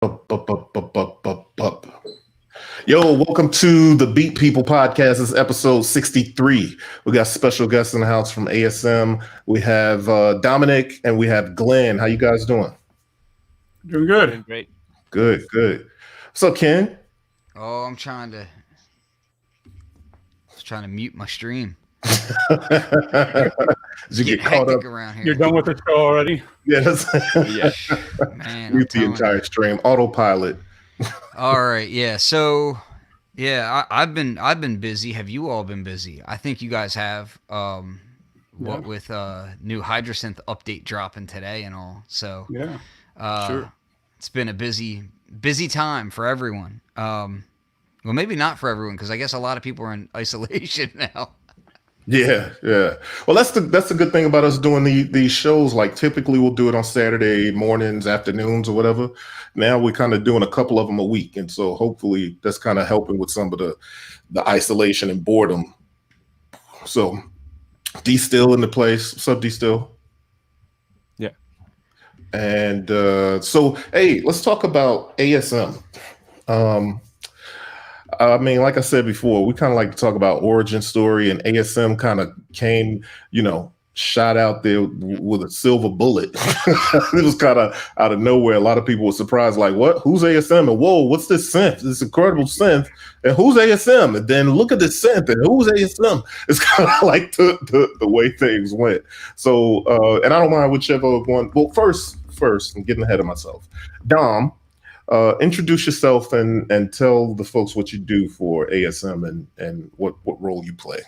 Up, up, up, up, up, up, up. Yo, welcome to the Beat People podcast. This is episode 63. We got special guests in the house from ASM. We have Dominic and we have Glen. How you guys doing? Doing good. Doing great. Good, good. What's up, Ken? Oh, I'm trying to mute my stream. Did you get caught up around here? You're done with the show already? Yes. Yeah. Man, Mute the entire stream. Autopilot. All right, yeah. So, yeah, I've been busy. Have you all been busy? I think you guys have. What with new Hydrasynth update dropping today and all. So, Yeah. Sure. It's been a busy time for everyone. Well, maybe not for everyone because I guess a lot of people are in isolation now. Yeah, yeah. Well, that's the good thing about us doing these shows. Like typically we'll do it on Saturday mornings, afternoons, or whatever. Now we're kind of doing a couple of them a week, and so hopefully that's kind of helping with some of the isolation and boredom. So D still in the place. What's up, D still? Yeah. And so hey, let's talk about ASM. I mean, like I said before, we kind of like to talk about origin story, and ASM kind of came, shot out there with a silver bullet. It was kind of out of nowhere. A lot of people were surprised, like, what? Who's ASM? And whoa, what's this synth? This incredible synth. And who's ASM? And then look at this synth, and who's ASM? It's kind of like the way things went. So, and I don't mind whichever one. Well, first, I'm getting ahead of myself. Dom, introduce yourself and tell the folks what you do for ASM and what role you play.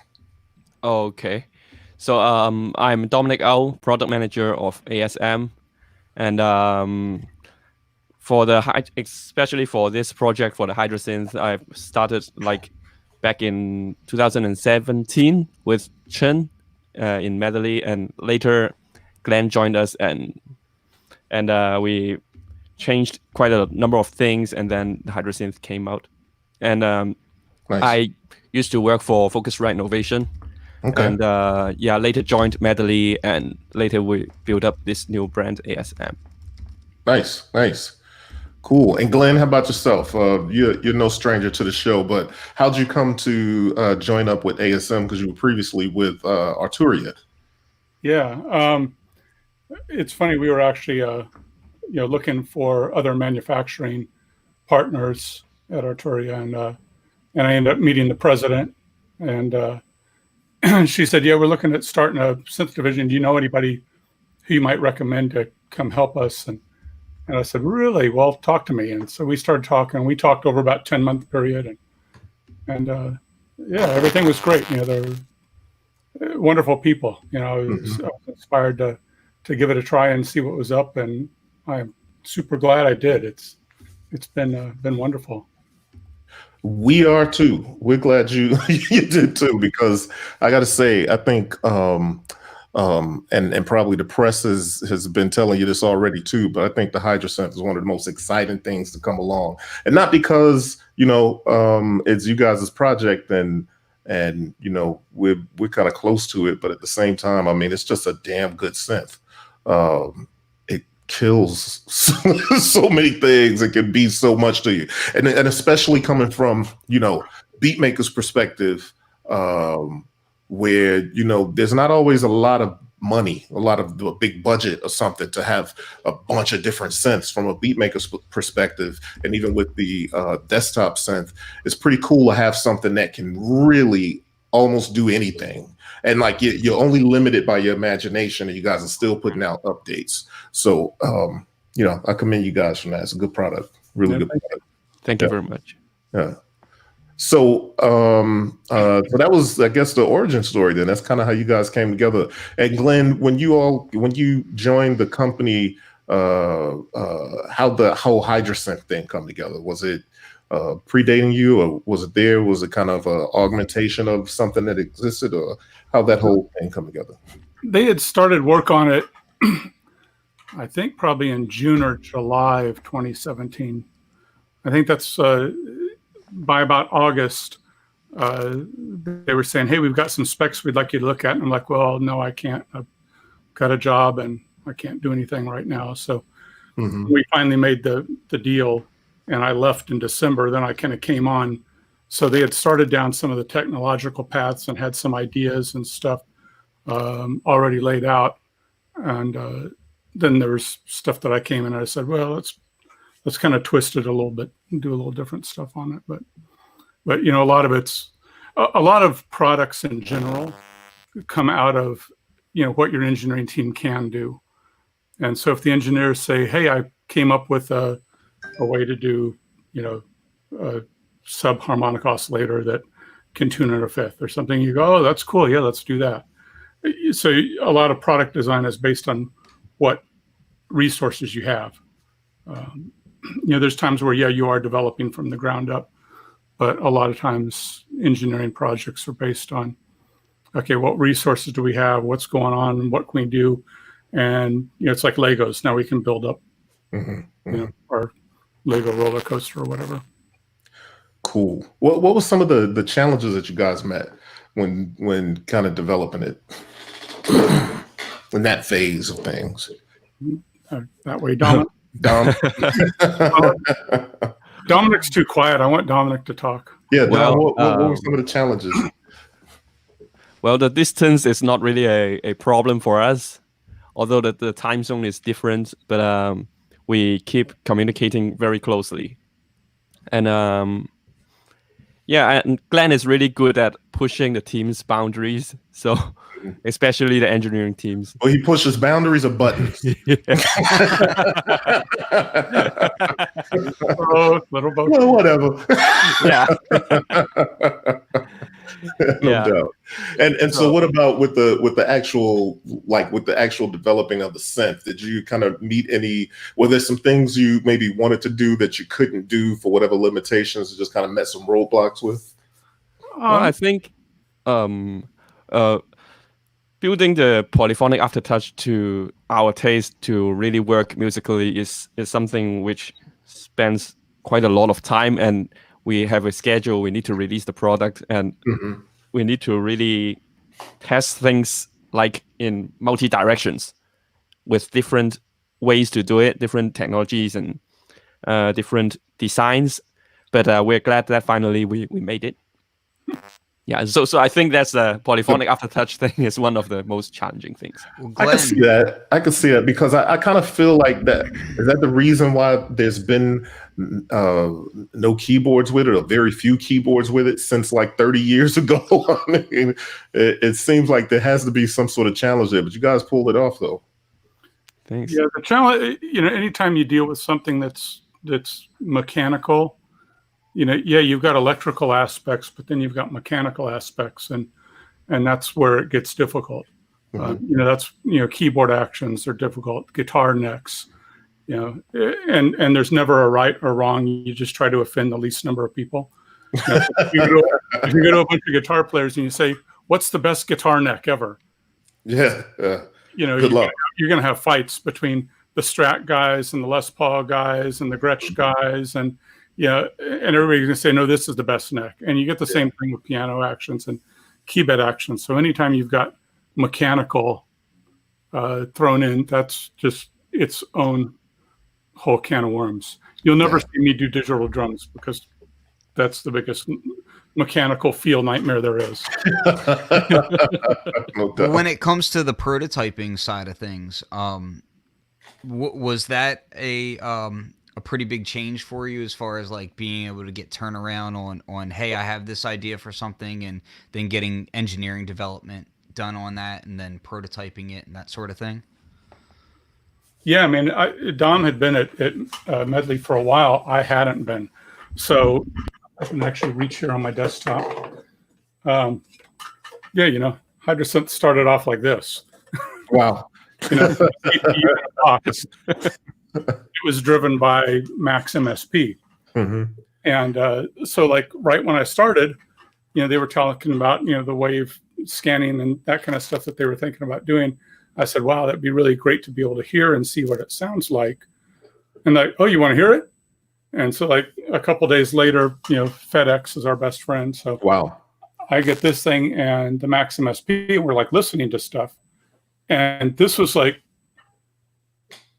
Okay. So I'm Dominic Au, product manager of ASM, and especially for this project for the Hydrasynth, I've started like back in 2017 with Chen in Medley, and later Glen joined us, and we changed quite a number of things, and then the Hydrasynth came out. And Nice. I used to work for Focusrite Innovation. Okay. And later joined Medley, and later we built up this new brand, ASM. Nice. Cool. And Glen, how about yourself? You're no stranger to the show, but how'd you come to join up with ASM? Because you were previously with Arturia. Yeah. It's funny. We were actually, looking for other manufacturing partners at Arturia, and I ended up meeting the president, and she said, "Yeah, we're looking at starting a synth division. Do you know anybody who you might recommend to come help us?" And I said, "Really? Well, talk to me." And so we started talking. We talked over about 10-month period, and everything was great. They're wonderful people. I was inspired to give it a try and see what was up, and I'm super glad I did. It's been wonderful. We are too. We're glad you did too, because I got to say, I think, and probably the press has been telling you this already too, but I think the Hydrasynth is one of the most exciting things to come along, and not because it's you guys' project and we're kind of close to it, but at the same time, I mean, it's just a damn good synth. It kills so many things. It can be so much to you, and especially coming from beat maker's perspective, where there's not always a lot of money, a lot of a big budget or something to have a bunch of different synths from a beat maker's perspective. And even with the desktop synth, it's pretty cool to have something that can really almost do anything. And like you're only limited by your imagination, and you guys are still putting out updates. So I commend you guys from that. It's a good product, really good product. Thank you very much. Yeah. So so that was, I guess, the origin story. Then that's kind of how you guys came together. And Glen, when you joined the company, how the whole Hydrasynth thing come together? Was it predating you, or was it there? Was it kind of an augmentation of something that existed, or how that whole thing come together? They had started work on it, I think probably in June or July of 2017. I think that's by about August, they were saying, "Hey, we've got some specs we'd like you to look at." And I'm like, "Well, no, I can't. I've got a job and I can't do anything right now." So We finally made the deal, and I left in December. Then I kind of came on. So they had started down some of the technological paths and had some ideas and stuff already laid out. And then there was stuff that I came in and I said, well, let's kind of twist it a little bit and do a little different stuff on it. But you know, a lot of products in general come out of, you know, what your engineering team can do. And so if the engineers say, hey, I came up with a way to do, you know, a sub-harmonic oscillator that can tune in a fifth or something, you go, oh, that's cool. Yeah, let's do that. So a lot of product design is based on what resources you have. You know, there's times where, yeah, you are developing from the ground up, but a lot of times engineering projects are based on, okay, what resources do we have? What's going on? What can we do? And, you know, it's like Legos. Now we can build up, you know, our Lego roller coaster or whatever. Cool. What was some of the challenges that you guys met when kind of developing it in that phase of things? That way, Dominic. Dominic's too quiet. I want Dominic to talk. Yeah. Well, what were some of the challenges? Well, the distance is not really a problem for us, although the time zone is different, but we keep communicating very closely. And yeah, and Glen is really good at pushing the team's boundaries, so especially the engineering teams. Well, he pushes boundaries of buttons. Little boat. Well, whatever. Yeah. No doubt. And so what about with the actual developing of the synth? Did you kind of meet were there some things you maybe wanted to do that you couldn't do for whatever limitations, you just kind of met some roadblocks with? Well, I think building the polyphonic aftertouch to our taste to really work musically is something which spends quite a lot of time, and we have a schedule. We need to release the product, and we need to really test things like in multi directions with different ways to do it, different technologies and different designs. But we're glad that finally we made it. Yeah, so I think that's the polyphonic aftertouch thing is one of the most challenging things. Well, Glen, I can see that because I kind of feel like that is that the reason why there's been no keyboards with it, or very few keyboards with it since like 30 years ago. I mean, it seems like there has to be some sort of challenge there, but you guys pulled it off though. Thanks. Yeah, the challenge, you know, anytime you deal with something that's mechanical, you know, yeah, you've got electrical aspects, but then you've got mechanical aspects, and that's where it gets difficult. You know, that's, you know, keyboard actions are difficult, guitar necks, you know, and there's never a right or wrong. You just try to offend the least number of people. You know, if you go to a bunch of guitar players and you say, "What's the best guitar neck ever?" Yeah. You know, you're going to have fights between the Strat guys and the Les Paul guys and the Gretsch guys, and yeah, and everybody's gonna say, no, this is the best neck. And you get the same thing with piano actions and keybed actions. So anytime you've got mechanical thrown in, that's just its own whole can of worms. You'll never see me do digital drums because that's the biggest mechanical feel nightmare there is. When it comes to the prototyping side of things, was that a pretty big change for you as far as like being able to get turnaround on hey, I have this idea for something, and then getting engineering development done on that, and then prototyping it and that sort of thing? Yeah, I mean, Dom had been at Medley for a while. I hadn't been. So I can actually reach here on my desktop. Yeah, you know, Hydrasynth started off like this. Wow. You know, it was driven by Max MSP. And so like right when I started, you know, they were talking about, you know, the wave scanning and that kind of stuff that they were thinking about doing. I said, wow, that'd be really great to be able to hear and see what it sounds like. And like, oh, you want to hear it? And so like a couple days later, you know, FedEx is our best friend. So wow, I get this thing and the Max MSP, and we're like listening to stuff. And this was like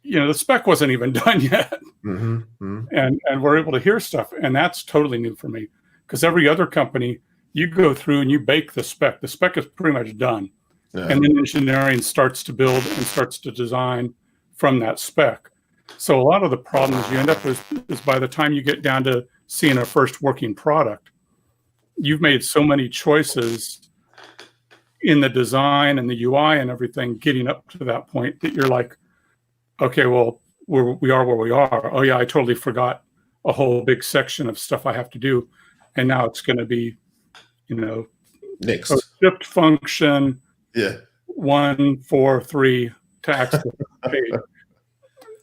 the spec wasn't even done yet. Mm-hmm. And we're able to hear stuff. And that's totally new for me, because every other company, you go through and you bake the spec. The spec is pretty much done. Yeah. And then engineering starts to build and starts to design from that spec. So a lot of the problems you end up with is by the time you get down to seeing a first working product, you've made so many choices in the design and the UI and everything getting up to that point that you're like, okay, well, we are where we are. Oh yeah, I totally forgot a whole big section of stuff I have to do. And now it's going to be, next a shift function, yeah, 1, 4, 3 to access the page.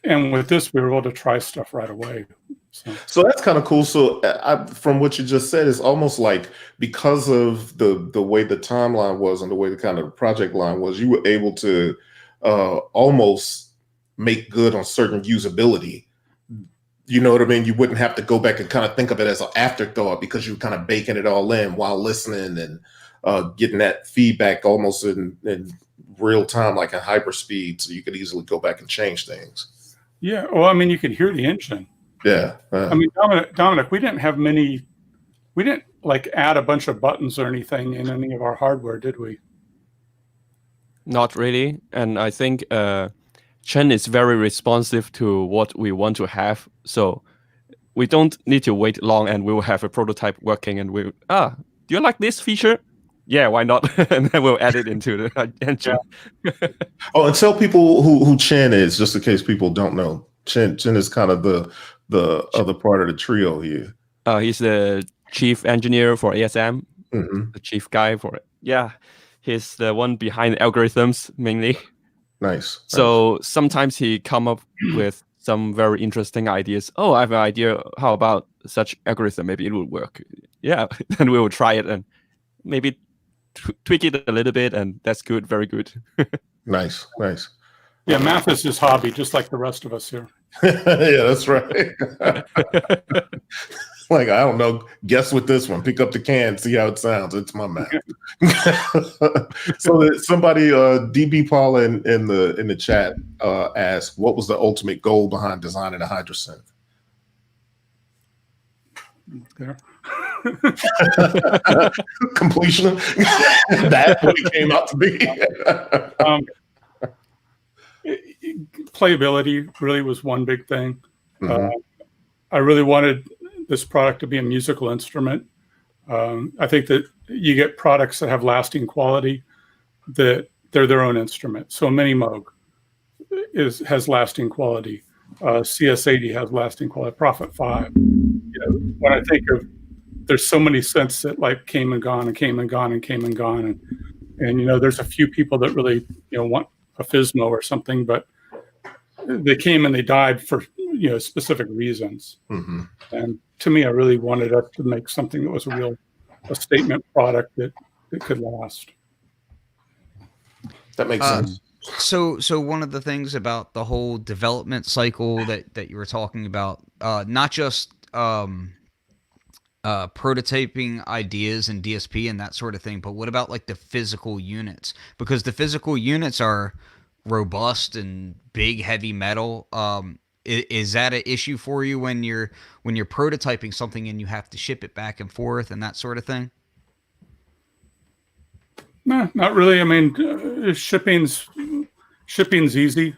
And with this, we were able to try stuff right away. So that's kind of cool. So from what you just said, it's almost like because of the way the timeline was and the way the kind of project line was, you were able to almost make good on certain usability. You know what I mean? You wouldn't have to go back and kind of think of it as an afterthought because you were kind of baking it all in while listening and getting that feedback almost in real time, like in hyperspeed, so you could easily go back and change things. Yeah, well, I mean, you could hear the engine. Yeah. I mean, Dominic, we didn't like add a bunch of buttons or anything in any of our hardware, did we? Not really. And I think Chen is very responsive to what we want to have. So we don't need to wait long, and we will have a prototype working, and do you like this feature? Yeah, why not? And then we'll add it into the engine. Yeah. Oh, and tell people who Chen is, just in case people don't know. Chen is kind of the other part of the trio here. He's the chief engineer for ASM, mm-hmm. the chief guy for it. Yeah, he's the one behind algorithms mainly. Nice. So sometimes he come up with some very interesting ideas. Oh, I have an idea. How about such algorithm? Maybe it would work. Yeah, then we will try it and maybe tweak it a little bit, and that's good. Very good. Nice. Yeah, math is his hobby, just like the rest of us here. Yeah, that's right. Like, I don't know, guess with this one. Pick up the can, see how it sounds. It's my math. So somebody, DB Paul in the chat asked, what was the ultimate goal behind designing a Hydrasynth? There. Completion. That's what it came out to be. Playability really was one big thing. Mm-hmm. I really wanted this product to be a musical instrument. I think that you get products that have lasting quality, that they're their own instrument. So a Mini Moog has lasting quality. CS80 has lasting quality. Prophet 5. When I think of, there's so many synths that like came and gone and came and gone and came and gone, and there's a few people that really want a Fismo or something, but they came and they died for specific reasons. Mm-hmm. And to me, I really wanted us to make something that was a statement product that could last. That makes sense. So one of the things about the whole development cycle that you were talking about, not just prototyping ideas and DSP and that sort of thing, but what about like the physical units? Because the physical units are robust and big, heavy metal. Is that an issue for you when you're prototyping something and you have to ship it back and forth and that sort of thing? No, not really. I mean, shipping's easy,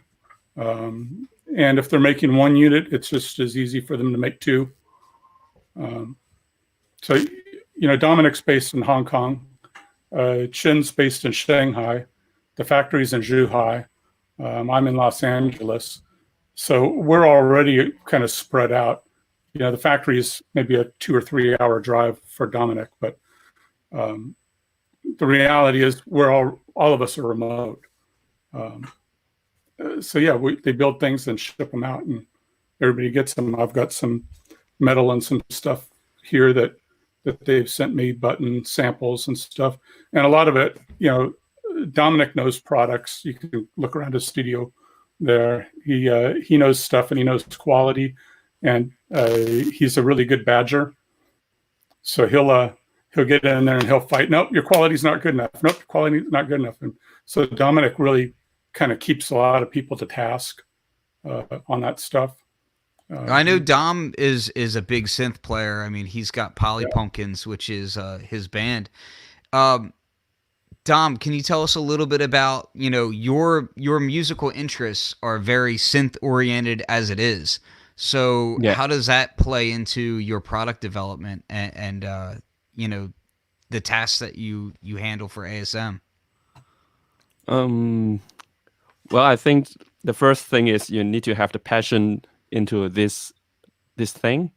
and if they're making one unit, it's just as easy for them to make two. So, Dominic's based in Hong Kong, Chin's based in Shanghai, the factory's in Zhuhai, I'm in Los Angeles. So we're already kind of spread out. The factory is maybe a 2 or 3 hour drive for Dominic, but the reality is we're all of us are remote. So yeah, they build things and ship them out, and everybody gets them. I've got some metal and some stuff here that they've sent me, button samples and stuff, and a lot of it, Dominic knows products. You can look around his studio there. He knows stuff and he knows quality, and he's a really good badger. So he'll get in there and he'll fight. Nope, your quality's not good enough. Nope, your quality's not good enough. And so Dominic really kind of keeps a lot of people to task on that stuff. I know Dom is a big synth player. I mean, he's got Polly Pumpkins, which is his band. Dom, can you tell us a little bit about, your musical interests are very synth oriented as it is. So how does that play into your product development and the tasks that you handle for ASM? Well, I think the first thing is you need to have the passion into this thing.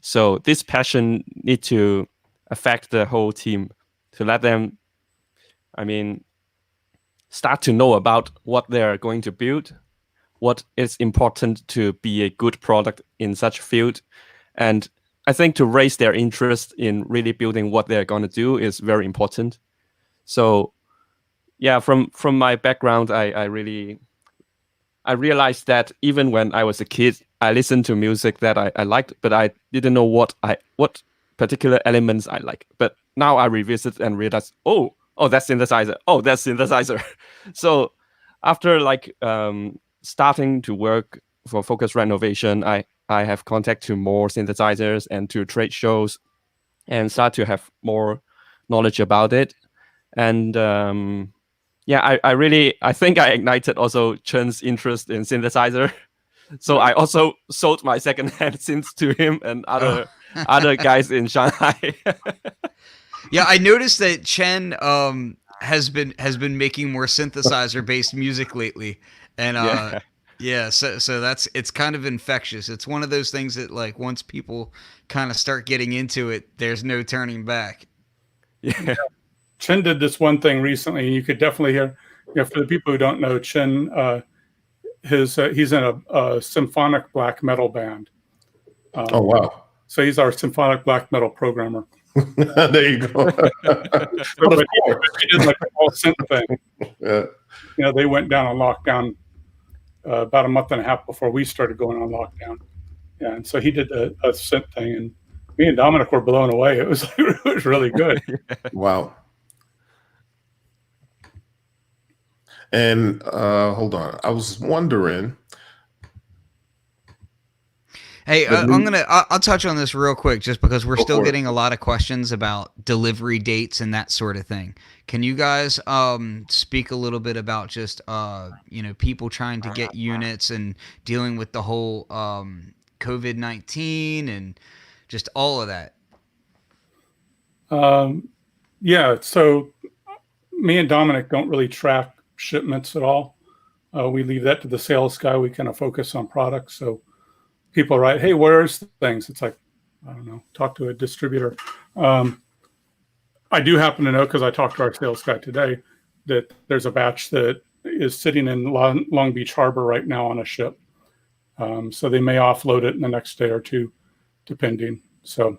So this passion need to affect the whole team to let them, start to know about what they're going to build, what is important to be a good product in such field. And I think to raise their interest in really building what they're going to do is very important. So yeah, from my background, I realized that even when I was a kid, I listened to music that I liked, but I didn't know what particular elements I like. But now I revisit and realize, oh, that's synthesizer. Oh, that's synthesizer. So after starting to work for Focus Renovation, I have contact to more synthesizers and to trade shows and start to have more knowledge about it. And I think I ignited also Chen's interest in synthesizer. So I also sold my second-hand synths to him and other guys in Shanghai. Yeah, I noticed that Chen has been making more synthesizer-based music lately, and so it's kind of infectious. It's one of those things that once people kind of start getting into it, there's no turning back. Yeah. Chen did this one thing recently, and you could definitely hear. For the people who don't know, Chen, he's in a symphonic black metal band. Oh wow! So he's our symphonic black metal programmer. There you go. But he did like a whole synth thing. Yeah. They went down on lockdown about a month and a half before we started going on lockdown. Yeah, and so he did a synth thing, and me and Dominic were blown away. It was really good. Wow. And hold on, I was wondering. Hey, I'll touch on this real quick just because we're still getting a lot of questions about delivery dates and that sort of thing. Can you guys speak a little bit about just people trying to get units and dealing with the whole COVID-19 and just all of that? Yeah, so me and Dominic don't really track shipments at all. We leave that to the sales guy. We kind of focus on products. So people write, hey, where's things? It's like, I don't know, talk to a distributor. I do happen to know, because I talked to our sales guy today, that there's a batch that is sitting in Long Beach Harbor right now on a ship. So they may offload it in the next day or two, depending. So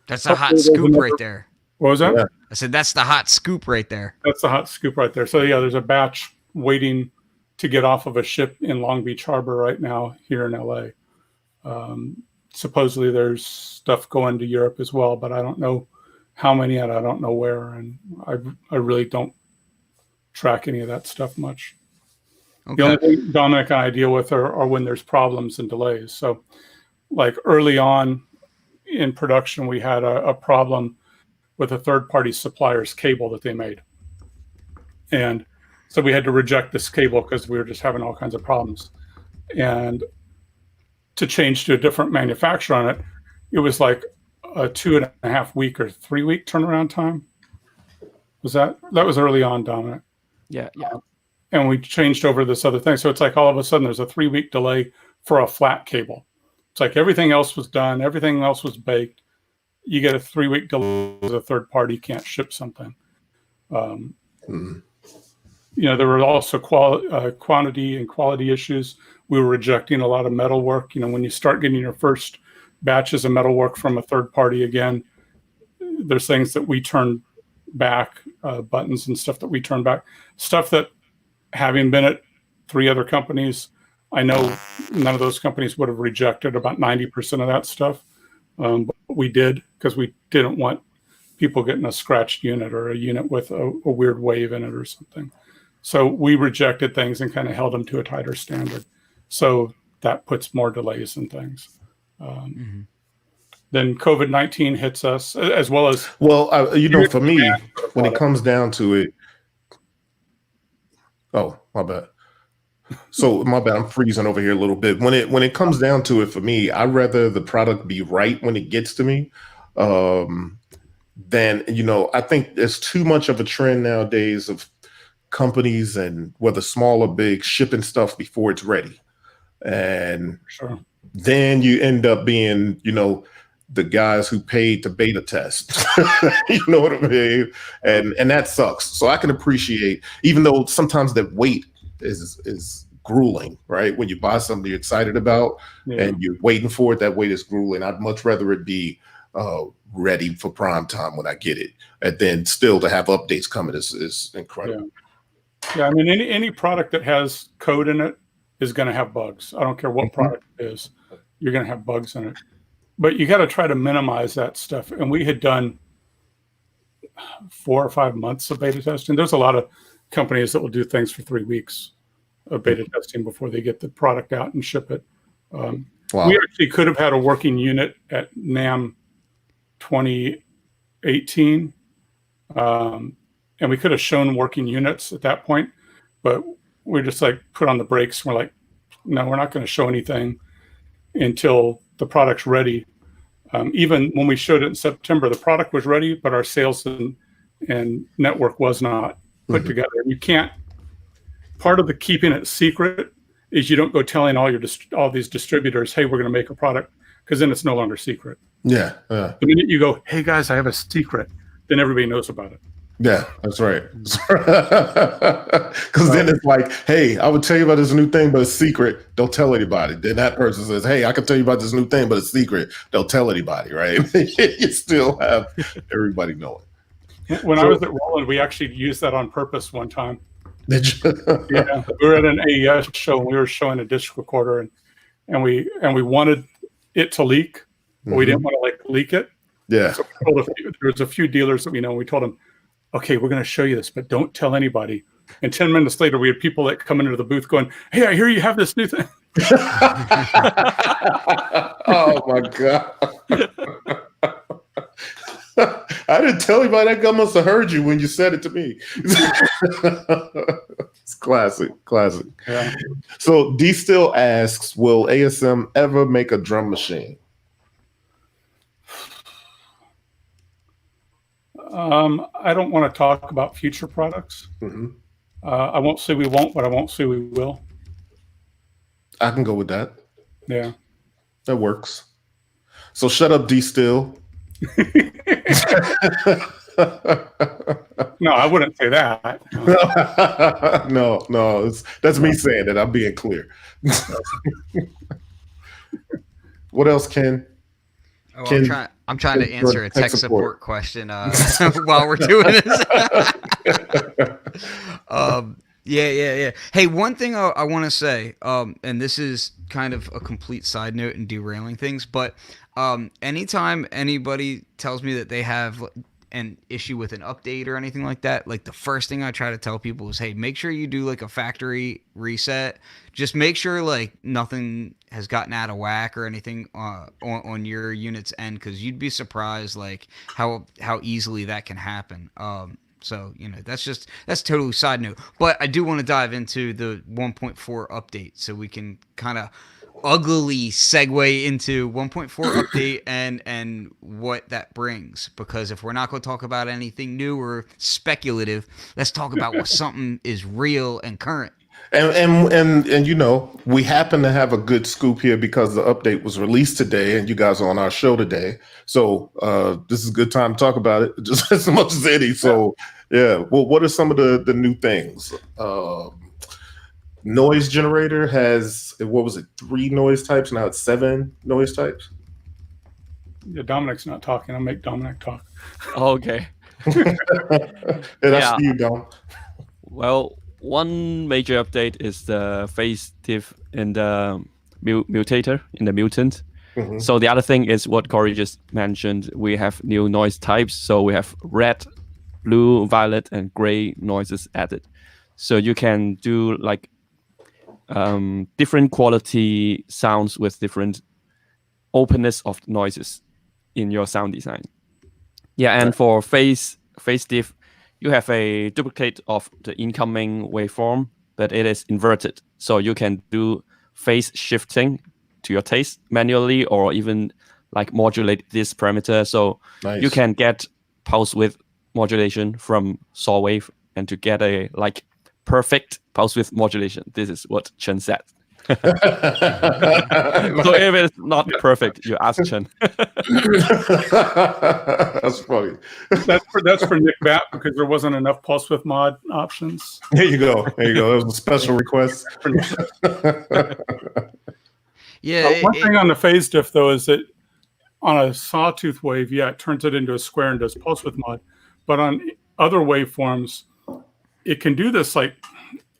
that's a hot scoop right there. What was that? Yeah. I said, that's the hot scoop right there. That's the hot scoop right there. So yeah, there's a batch waiting to get off of a ship in Long Beach Harbor right now here in LA. Supposedly there's stuff going to Europe as well, but I don't know how many and I don't know where. And I really don't track any of that stuff much. Okay. The only thing Dominic and I deal with are when there's problems and delays. So like early on in production, we had a problem with a third-party supplier's cable that they made. And so we had to reject this cable because we were just having all kinds of problems. And to change to a different manufacturer on it, it was like a 2.5 week or 3 week turnaround time. That was early on, Dominic? Yeah. And we changed over this other thing. So it's like all of a sudden there's a 3 week delay for a flat cable. It's like everything else was done, everything else was baked. You get a 3 week delay as a third party can't ship something. There were also quantity and quality issues. We were rejecting a lot of metal work. When you start getting your first batches of metal work from a third party again, there's things that we turn back, buttons and stuff that we turn back. Stuff that, having been at 3 other companies, I know none of those companies would have rejected about 90% of that stuff. But we did, because we didn't want people getting a scratched unit or a unit with a weird wave in it or something. So we rejected things and kind of held them to a tighter standard. So that puts more delays and things. Then COVID-19 hits us, as well as for me, when it comes down to it, oh, my bad. So my bad, I'm freezing over here a little bit. When it comes down to it, for me, I'd rather the product be right when it gets to me. Then, I think there's too much of a trend nowadays of companies, and whether small or big, shipping stuff before it's ready. And then you end up being, the guys who paid to beta test. You know what I mean? And that sucks. So I can appreciate, even though sometimes that wait is grueling, right? When you buy something you're excited about and you're waiting for it, that wait is grueling. I'd much rather it be ready for prime time when I get it, and then still to have updates coming is incredible. I mean, any product that has code in it is going to have bugs. I don't care what product it is, you're going to have bugs in it. But you got to try to minimize that stuff. And we had done 4 or 5 months of beta testing. There's a lot of companies that will do things for 3 weeks of beta testing before they get the product out and ship it. We actually could have had a working unit at NAMM 2018, and we could have shown working units at that point, but we just like put on the brakes. We're like, no, we're not going to show anything until the product's ready. Even when we showed it in September, the product was ready, but our sales and network was not put together. You can't. Part of the keeping it secret is you don't go telling all these distributors, hey, we're going to make a product, because then it's no longer secret. The minute you go, hey guys, I have a secret, then everybody knows about it. Yeah, that's right. Because then it's like, hey, I would tell you about this new thing, but it's secret. Don't tell anybody. Then that person says, hey, I can tell you about this new thing, but it's secret. Don't tell anybody, right? You still have everybody know it. When I was at Roland, we actually used that on purpose one time. Did you? Yeah, we were at an AES show and we were showing a disc recorder, and we wanted it to leak, but we didn't want to leak it. Yeah. So there was a few dealers that we know. And we told them, okay, we're going to show you this, but don't tell anybody. And 10 minutes later, we had people that come into the booth going, hey, I hear you have this new thing. Oh my God. I didn't tell anybody. That guy must have heard you when you said it to me. It's classic. Yeah. So D Still asks, will ASM ever make a drum machine? I don't want to talk about future products. I won't say we won't, but I won't say we will. I can go with that. Yeah. That works. So shut up, D Still. No, I wouldn't say that. No, that's me saying that. I'm being clear. What else, Ken? Oh, I'm trying to answer a tech support question while we're doing this. Yeah. Hey, one thing I want to say, and this is kind of a complete side note and derailing things, but anytime anybody tells me that they have an issue with an update or anything like that, like the first thing I try to tell people is, hey, make sure you do like a factory reset. Just make sure like nothing has gotten out of whack or anything on your unit's end, because you'd be surprised like how easily that can happen. So, that's totally side note. But I do want to dive into the 1.4 update so we can kind of uglily segue into 1.4 update and what that brings. Because if we're not going to talk about anything new or speculative, let's talk about what something is real and current. And we happen to have a good scoop here because the update was released today and you guys are on our show today. So this is a good time to talk about it, just as much as any. So yeah, well, what are some of the new things? Noise generator has, what was it, 3 noise types? Now it's 7 noise types. Yeah, Dominic's not talking. I'll make Dominic talk. Okay. That's you, Dom. Well, one major update is the facelift in the mutator, in the mutant. So the other thing is what Corey just mentioned. We have new noise types. So we have red, blue, violet, and gray noises added. So you can do like different quality sounds with different openness of noises in your sound design. Yeah, and for phase diff, you have a duplicate of the incoming waveform, but it is inverted. So you can do phase shifting to your taste manually, or even like modulate this parameter. So you can get pulse width modulation from saw wave, and to get a like perfect pulse width modulation. This is what Chen said. So if it's not perfect, you ask Chen. That's funny. That's for Nick Bat, because there wasn't enough pulse width mod options. There you go. There you go. That was a special request. Yeah. One thing on the phase diff though is that on a sawtooth wave, yeah, it turns it into a square and does pulse width mod. But on other waveforms, it can do this like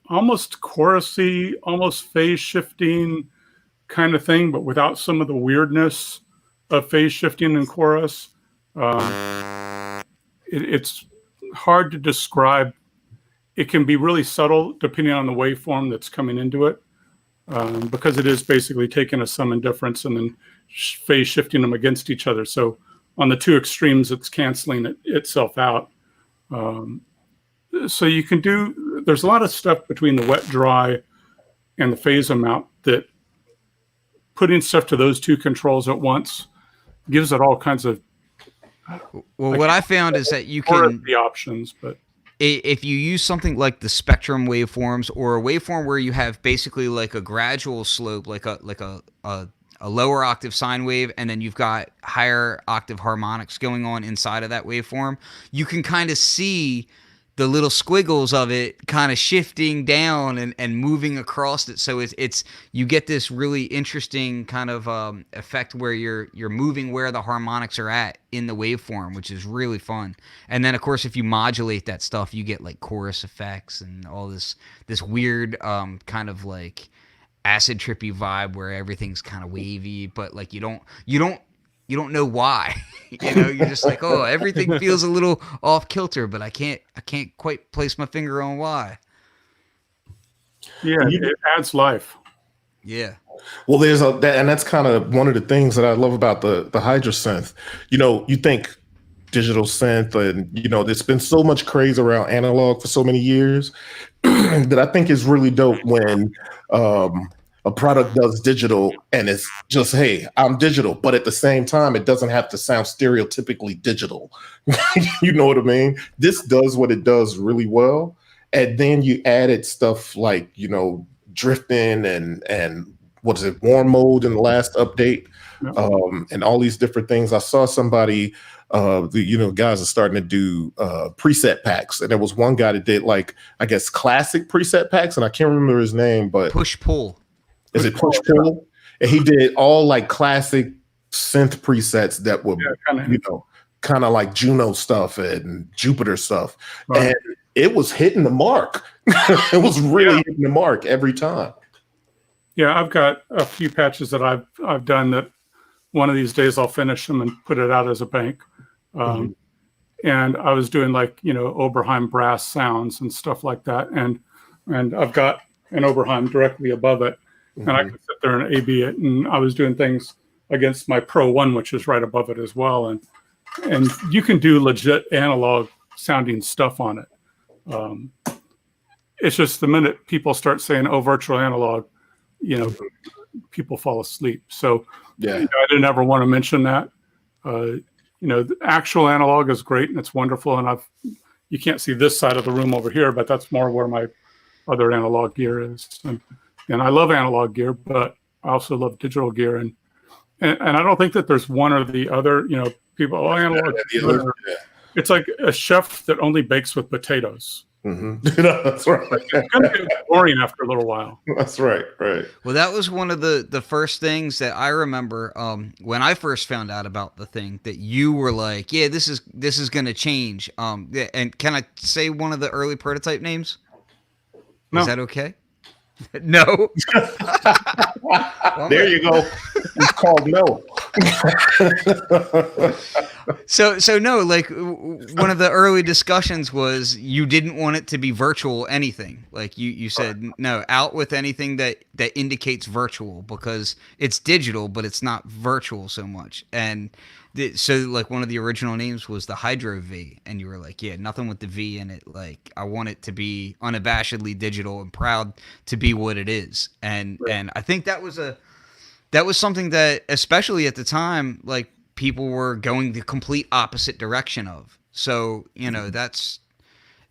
almost chorusy, almost phase shifting kind of thing, but without some of the weirdness of phase shifting and chorus. It's hard to describe. It can be really subtle depending on the waveform that's coming into it, because it is basically taking a sum and difference and then phase shifting them against each other. So on the two extremes, it's canceling itself out. So you can do, there's a lot of stuff between the wet, dry, and the phase amount that putting stuff to those two controls at once gives it all kinds of. Well, what I found is that you can the options, but if you use something like the spectrum waveforms, or a waveform where you have basically like a gradual slope, like a lower octave sine wave, and then you've got higher octave harmonics going on inside of that waveform, you can kind of see the little squiggles of it kind of shifting down and moving across it. So it's you get this really interesting kind of effect where you're moving where the harmonics are at in the waveform, which is really fun. And then of course, if you modulate that stuff, you get like chorus effects and all this weird kind of like acid trippy vibe where everything's kind of wavy, but like you don't know why. You're just like, oh, everything feels a little off kilter, but I can't quite place my finger on why. Yeah, it adds life. Yeah. Well, and that's kind of one of the things that I love about the Hydrasynth. You think digital synth, and there's been so much craze around analog for so many years that I think is really dope when a product does digital and it's just, hey, I'm digital, but at the same time, it doesn't have to sound stereotypically digital. You know what I mean? This does what it does really well. And then you added stuff like, drifting and what is it, warm mode in the last update, and all these different things. I saw somebody, guys are starting to do preset packs. And there was one guy that did like, I guess, classic preset packs, and I can't remember his name, but push-pull. Is it push-pull? And he did all like classic synth presets that were, kind of like Juno stuff and Jupiter stuff. Right. And it was hitting the mark. It was really hitting the mark every time. Yeah, I've got a few patches that I've done that one of these days I'll finish them and put it out as a bank. And I was doing like, Oberheim brass sounds and stuff like that. And I've got an Oberheim directly above it. And I could sit there and A/B it, and I was doing things against my Pro 1, which is right above it as well. And you can do legit analog sounding stuff on it. It's just the minute people start saying, "Oh, virtual analog," people fall asleep. So I didn't ever want to mention that. The actual analog is great and it's wonderful, and you can't see this side of the room over here, but that's more where my other analog gear is. And I love analog gear, but I also love digital gear. And I don't think that there's one or the other. People, analog. It's like a chef that only bakes with potatoes. That's right. It's going to get boring after a little while. That's right. Well, that was one of the first things that I remember when I first found out about the thing, that you were like, yeah, this is going to change. And can I say one of the early prototype names? No. Is that okay? No. There you go. It's called no. So no, like one of the early discussions was you didn't want it to be virtual anything. Like you said, no, out with anything that indicates virtual, because it's digital, but it's not virtual so much. And so like one of the original names was the Hydra V, and you were like, yeah, nothing with the V in it. Like I want it to be unabashedly digital and proud to be what it is. And I think that was something that, especially at the time, like people were going the complete opposite direction of. So, you know,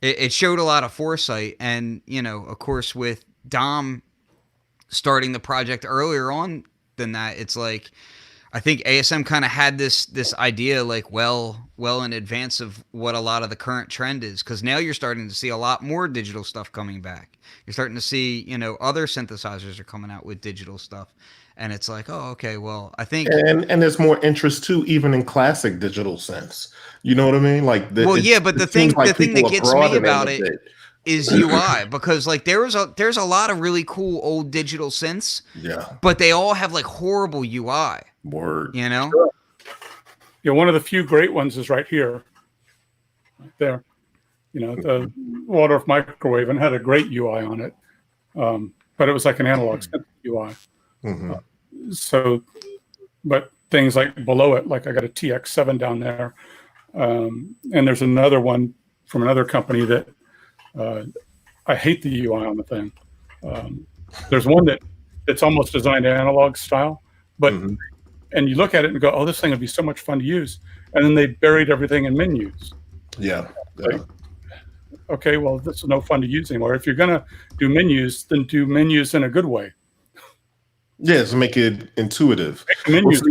it showed a lot of foresight. And, you know, of course, with Dom starting the project earlier on than that, it's like, I think ASM kind of had this idea like well in advance of what a lot of the current trend is, because now you're starting to see a lot more digital stuff coming back. You're starting to see, you know, other synthesizers are coming out with digital stuff, and it's like, oh, okay, well, I think and there's more interest too, even in classic digital synths. You know what I mean? Like, but the thing that gets me about it is UI, because like there's a lot of really cool old digital synths, but they all have like horrible UI. Word. You know? Sure. Yeah, one of the few great ones is right here. Right there. You know, the Waldorf microwave, and had a great UI on it. But it was like an analog UI. So, but things like below it, like I got a TX7 down there. And there's another one from another company that I hate the UI on the thing. There's one that's almost designed analog style, but and you look at it and go, oh, this thing would be so much fun to use. And then they buried everything in menus. Yeah. Like, okay, well, this is no fun to use anymore. If you're going to do menus, then do menus in a good way. Yeah, to make it intuitive. Make menus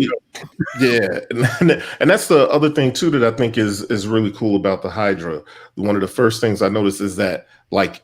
yeah, and that's the other thing too that I think is really cool about the Hydra. One of the first things I noticed is that, like,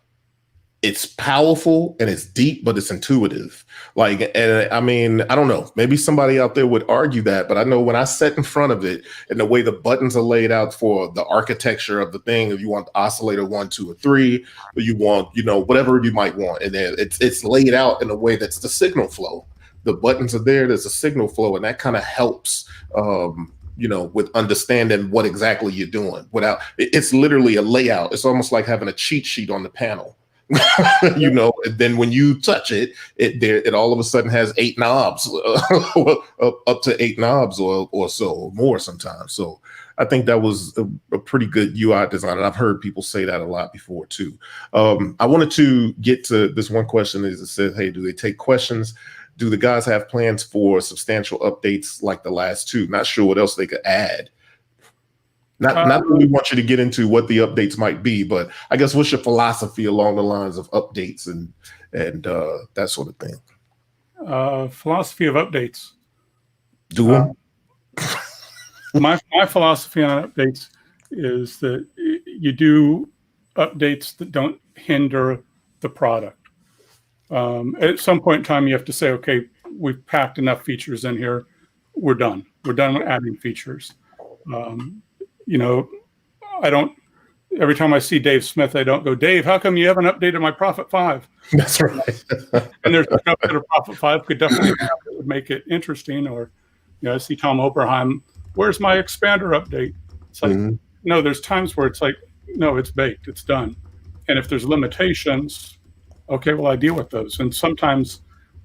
it's powerful and it's deep, but it's intuitive. Like, and I mean, I don't know, maybe somebody out there would argue that, but I know when I sat in front of it and the way the buttons are laid out for the architecture of the thing, if you want the oscillator 1, 2, or 3, or you want, you know, whatever you might want, and then it's laid out in a way that's the signal flow. The buttons are there, there's a signal flow, and that kind of helps, you know, with understanding what exactly you're doing. It's literally a layout. It's almost like having a cheat sheet on the panel. You know, and then when you touch it, it all of a sudden has 8 knobs, up to 8 knobs or so, or more sometimes. So I think that was a pretty good UI design, and I've heard people say that a lot before too. I wanted to get to this one question. Is it says, hey, do they take questions? Do the guys have plans for substantial updates like the last two? Not sure what else they could add. Not that we want you to get into what the updates might be, but I guess what's your philosophy along the lines of updates and that sort of thing? Philosophy of updates. Doing? My philosophy on updates is that you do updates that don't hinder the product. At some point in time, you have to say, okay, we've packed enough features in here. We're done. We're done with adding features. You know, every time I see Dave Smith, I don't go, Dave, how come you haven't updated my Prophet 5? That's right. And there's stuff that a Prophet 5 could definitely have that would make it interesting. Or, you know, I see Tom Oberheim, where's my expander update? It's like, no, there's times where it's like, no, it's baked, it's done. And if there's limitations, okay, well, I deal with those. And sometimes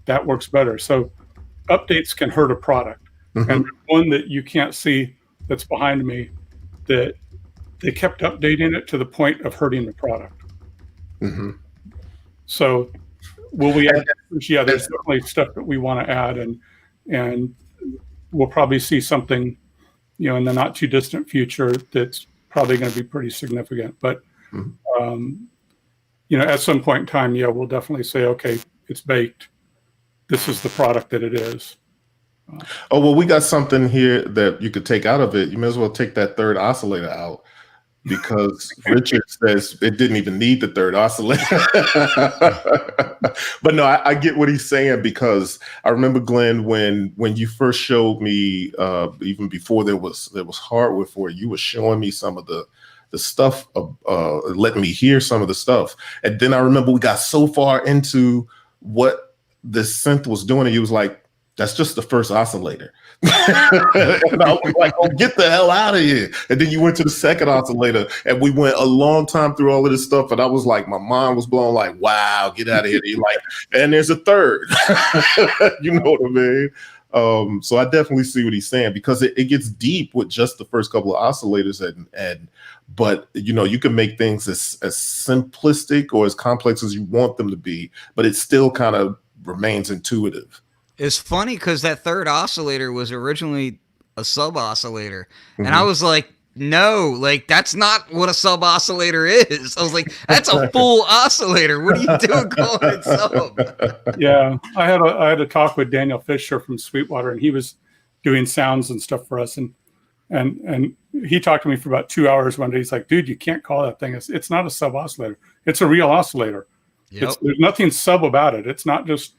that works better. So updates can hurt a product. And one that you can't see that's behind me, that they kept updating it to the point of hurting the product. So will we add? Yeah, there's definitely stuff that we want to add, and we'll probably see something, you know, in the not too distant future that's probably going to be pretty significant. But you know, at some point in time, yeah, we'll definitely say, okay, it's baked. This is the product that it is. Oh, well, we got something here that you could take out of it. You may as well take that third oscillator out, because Richard says it didn't even need the third oscillator. But no, I get what he's saying, because I remember, Glenn, when you first showed me, even before there was hardware for it, you were showing me some of the stuff, letting me hear some of the stuff. And then I remember we got so far into what the synth was doing, and he was like, that's just the first oscillator. And I was like, oh, get the hell out of here. And then you went to the second oscillator, and we went a long time through all of this stuff. And I was like, my mind was blown, like, wow, get out of here. You're like, and there's a third. You know what I mean? So I definitely see what he's saying, because it gets deep with just the first couple of oscillators, but you know, you can make things as simplistic or as complex as you want them to be, but it still kind of remains intuitive. It's funny because that third oscillator was originally a sub oscillator, and I was like, no, like that's not what a sub oscillator is. I was like, that's a full oscillator. What are you doing calling it sub? Yeah, I had a talk with Daniel Fisher from Sweetwater, and he was doing sounds and stuff for us, and he talked to me for about 2 hours one day. He's like, dude, you can't call that thing. It's not a sub oscillator. It's a real oscillator. Yep. There's nothing sub about it. It's not just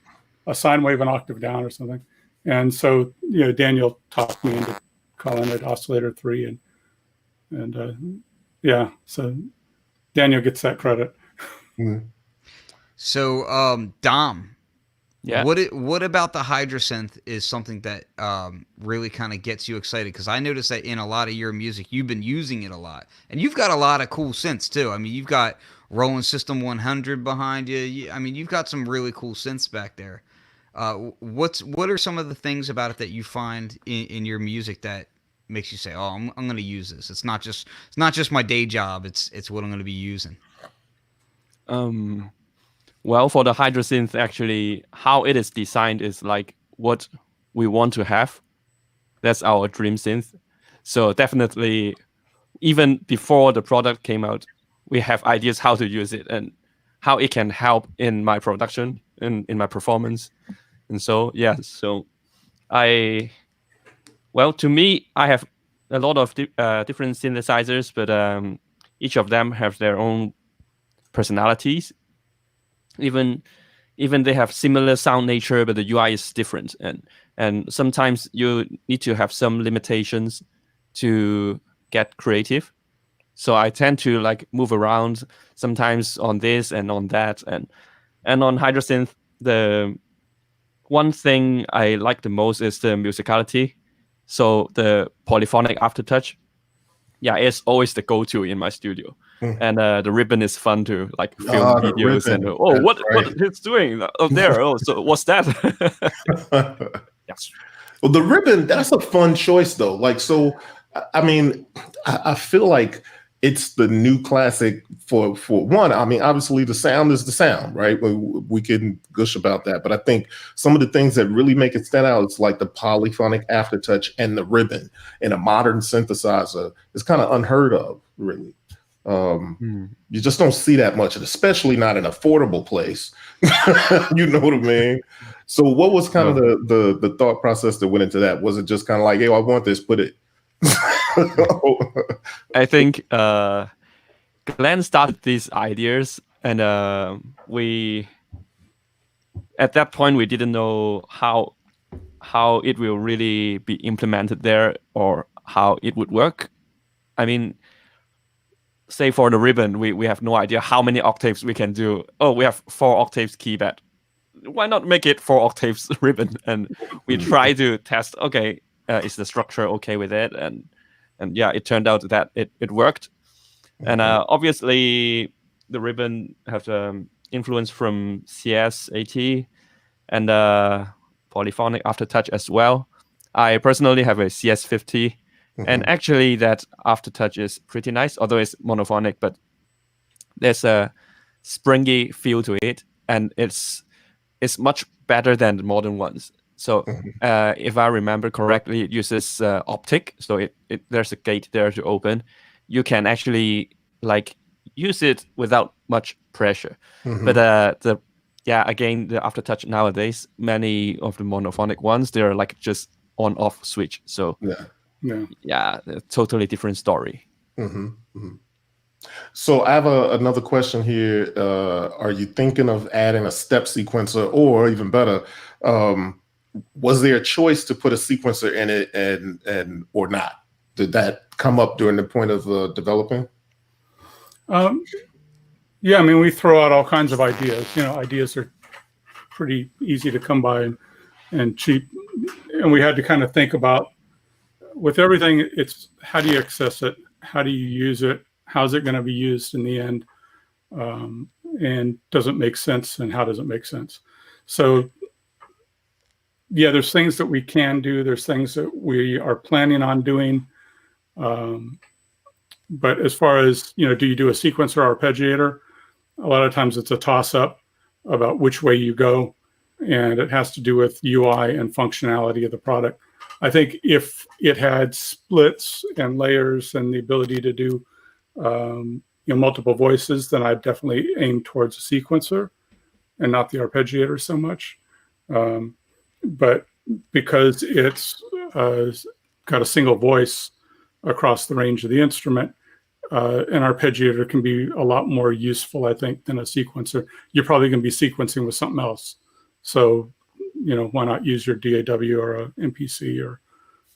a sine wave an octave down or something. And so, you know, Daniel talked me into calling it oscillator 3, and yeah, so Daniel gets that credit. So, Dom, Yeah. what about the Hydrasynth is something that really kind of gets you excited? Because I noticed that in a lot of your music, you've been using it a lot, and you've got a lot of cool synths too. I mean, you've got Roland System 100 behind you. I mean, you've got some really cool synths back there. What are some of the things about it that you find in your music that makes you say, "Oh, I'm going to use this"? It's not just my day job. It's what I'm going to be using. Well, for the Hydrasynth, actually, how it is designed is like what we want to have. That's our dream synth. So definitely, even before the product came out, we have ideas how to use it and how it can help in my production, in my performance. And so, yeah, so to me, I have a lot of different synthesizers, but each of them have their own personalities. Even they have similar sound nature, but the UI is different, and sometimes you need to have some limitations to get creative. So I tend to like move around sometimes on this and on that, and on Hydrasynth, the one thing I like the most is the musicality. So the polyphonic aftertouch, yeah, it's always the go-to in my studio. And the ribbon is fun to like film videos and what it's doing there. Oh, so what's that? Yes. Well, the ribbon, that's a fun choice though. Like, so I mean, I feel like it's the new classic for one. I mean, obviously the sound is the sound, right? We can gush about that, but I think some of the things that really make it stand out, it's like the polyphonic aftertouch and the ribbon in a modern synthesizer is kind of unheard of, really. You just don't see that much, and especially not an affordable place. You know what I mean? So what was kind of the thought process that went into that? Was it just kind of like, hey, I want this, put it? I think Glen started these ideas, and we at that point we didn't know how it will really be implemented there or how it would work. I mean, say for the ribbon, we have no idea how many octaves we can do. Oh, we have 4 octaves keypad. Why not make it 4 octaves ribbon? And we try to test, okay, is the structure okay with it? And yeah, it turned out that it worked. And obviously the ribbon has influence from CS80 and polyphonic aftertouch as well. I personally have a CS50. And actually that aftertouch is pretty nice, although it's monophonic, but there's a springy feel to it, and it's much better than the modern ones. So if I remember correctly, it uses optic, so there's a gate there to open. You can actually like use it without much pressure. But again, the aftertouch nowadays, many of the monophonic ones, they're like just on-off switch. So yeah, a totally different story. So I have another question here. Are you thinking of adding a step sequencer, or even better, was there a choice to put a sequencer in it and or not? Did that come up during the point of developing? Yeah, I mean, we throw out all kinds of ideas. You know, ideas are pretty easy to come by and cheap. and we had to kind of think about, with everything, it's how do you access it? How do you use it? How's it going to be used in the end? And does it make sense? And how does it make sense? So yeah, there's things that we can do. There's things that we are planning on doing. But as far as, do you do a sequencer or arpeggiator? A lot of times it's a toss up about which way you go. And it has to do with UI and functionality of the product. I think if it had splits and layers and the ability to do multiple voices, then I'd definitely aim towards a sequencer and not the arpeggiator so much. But because it's got a single voice across the range of the instrument, an arpeggiator can be a lot more useful, I think, than a sequencer. You're probably going to be sequencing with something else. So, why not use your DAW or a MPC or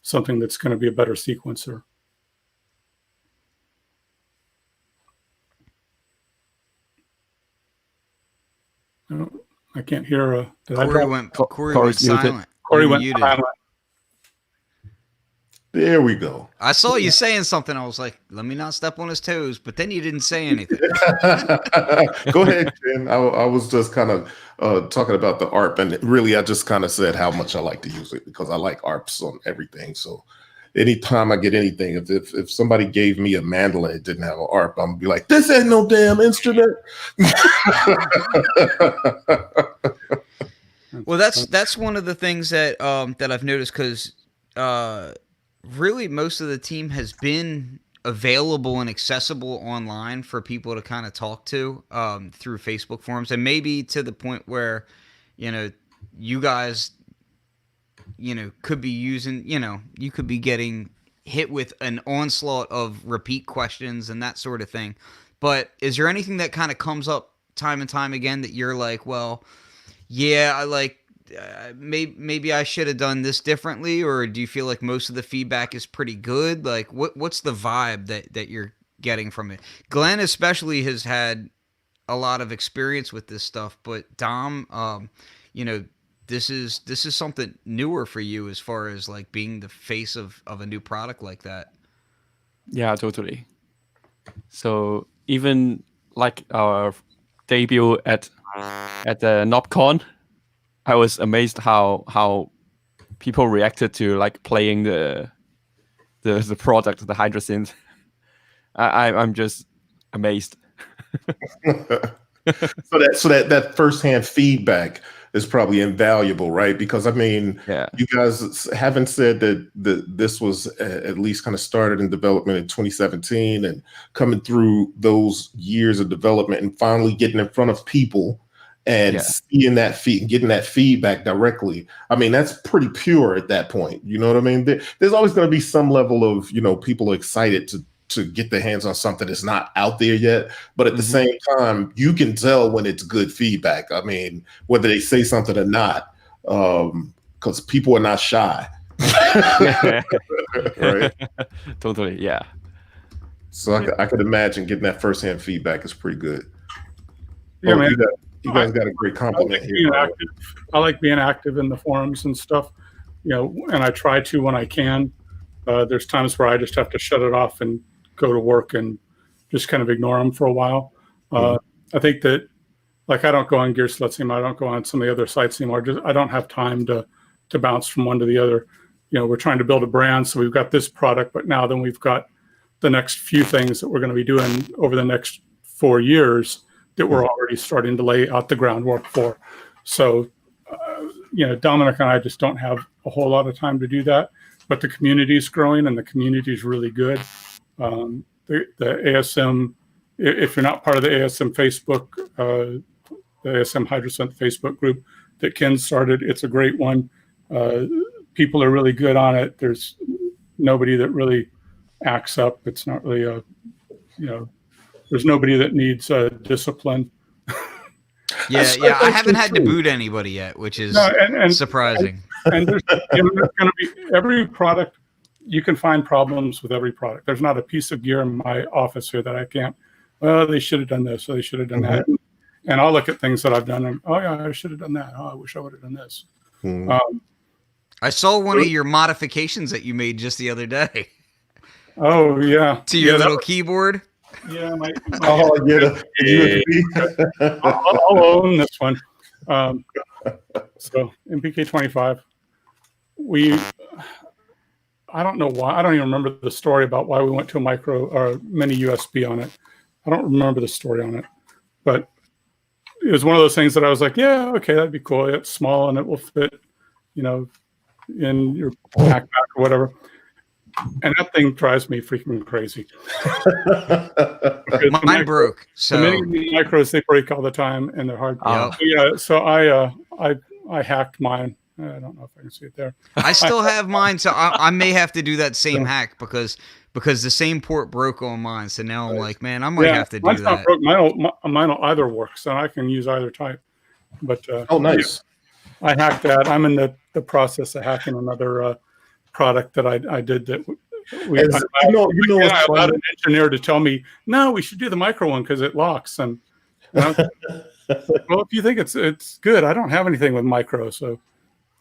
something that's going to be a better sequencer? I can't hear. Corey went silent. Corey went silent. There we go. I saw you saying something. I was like, let me not step on his toes. But then you didn't say anything. Go ahead, Jen. I was just kind of talking about the ARP. And really, I just kind of said how much I like to use it because I like ARPs on everything. So anytime I get anything, if somebody gave me a mandolin and it didn't have an ARP, I'm going to be like, this ain't no damn instrument. Well, that's one of the things that that I've noticed because really most of the team has been available and accessible online for people to kind of talk to through Facebook forums, and maybe to the point where you guys could be using you could be getting hit with an onslaught of repeat questions and that sort of thing. But is there anything that kind of comes up time and time again that you're like, well, yeah, I like maybe I should have done this differently, or do you feel like most of the feedback is pretty good? Like what's the vibe that you're getting from it? Glen especially has had a lot of experience with this stuff, but Dom, this is something newer for you as far as like being the face of a new product like that. Yeah, totally. So even like our debut at the NobCon, I was amazed how people reacted to like playing the product, the Hydrasynth. I'm just amazed. So that firsthand feedback is probably invaluable, right? Because I mean, you guys haven't said that this was at least kind of started in development in 2017 and coming through those years of development and finally getting in front of people and seeing that getting that feedback directly. I mean, that's pretty pure at that point. You know what I mean? There's always going to be some level of, people excited to get their hands on something that's not out there yet. But at the same time, you can tell when it's good feedback. I mean, whether they say something or not, because people are not shy. Right? Totally, yeah. So I could imagine getting that firsthand feedback is pretty good. Yeah, man. You guys got a great compliment here. I like being active in the forums and stuff, and I try to when I can. There's times where I just have to shut it off and go to work and just kind of ignore them for a while. I think that, like, I don't go on Gear Slutzing, I don't go on some of the other sites anymore. I don't have time to bounce from one to the other. We're trying to build a brand, so we've got this product, but now then we've got the next few things that we're going to be doing over the next 4 years that we're already starting to lay out the groundwork for. So, Dominic and I just don't have a whole lot of time to do that, but the community is growing and the community is really good. The ASM, if you're not part of the ASM Facebook, the ASM Hydrasynth Facebook group that Ken started, it's a great one. People are really good on it. There's nobody that really acts up. It's not really there's nobody that needs discipline. I haven't had to boot anybody yet, which is surprising. And there's going to be every product. You can find problems with every product. There's not a piece of gear in my office here that I can't. Well, they should have done this, or they should have done that. And I'll look at things that I've done, and I should have done that. Oh, I wish I would have done this. I saw one of your modifications that you made just the other day Oh yeah. to your Yeah, little keyboard. Yeah, Oh, yeah, the USB. I'll own this one. So in PK25, I don't know why. I don't even remember the story about why we went to a micro or mini USB on it. I don't remember the story on it, but it was one of those things that I was like, yeah, okay, that'd be cool. It's small and it will fit, in your backpack or whatever. And that thing drives me freaking crazy. Mine broke. So the mini micros, they break all the time and they're hard. Oh. So, yeah, so I hacked mine. I don't know if I can see it there. I still have mine, so I may have to do that same hack because the same port broke on mine. So now I'm like, man, I might have to do mine's that. Not broke. Mine will either work, so I can use either type. But Oh, nice. yeah, I hacked that. I'm in the process of hacking another product that I did that. I allowed an engineer to tell me, no, we should do the micro one because it locks. And well, if you think it's good, I don't have anything with micro, so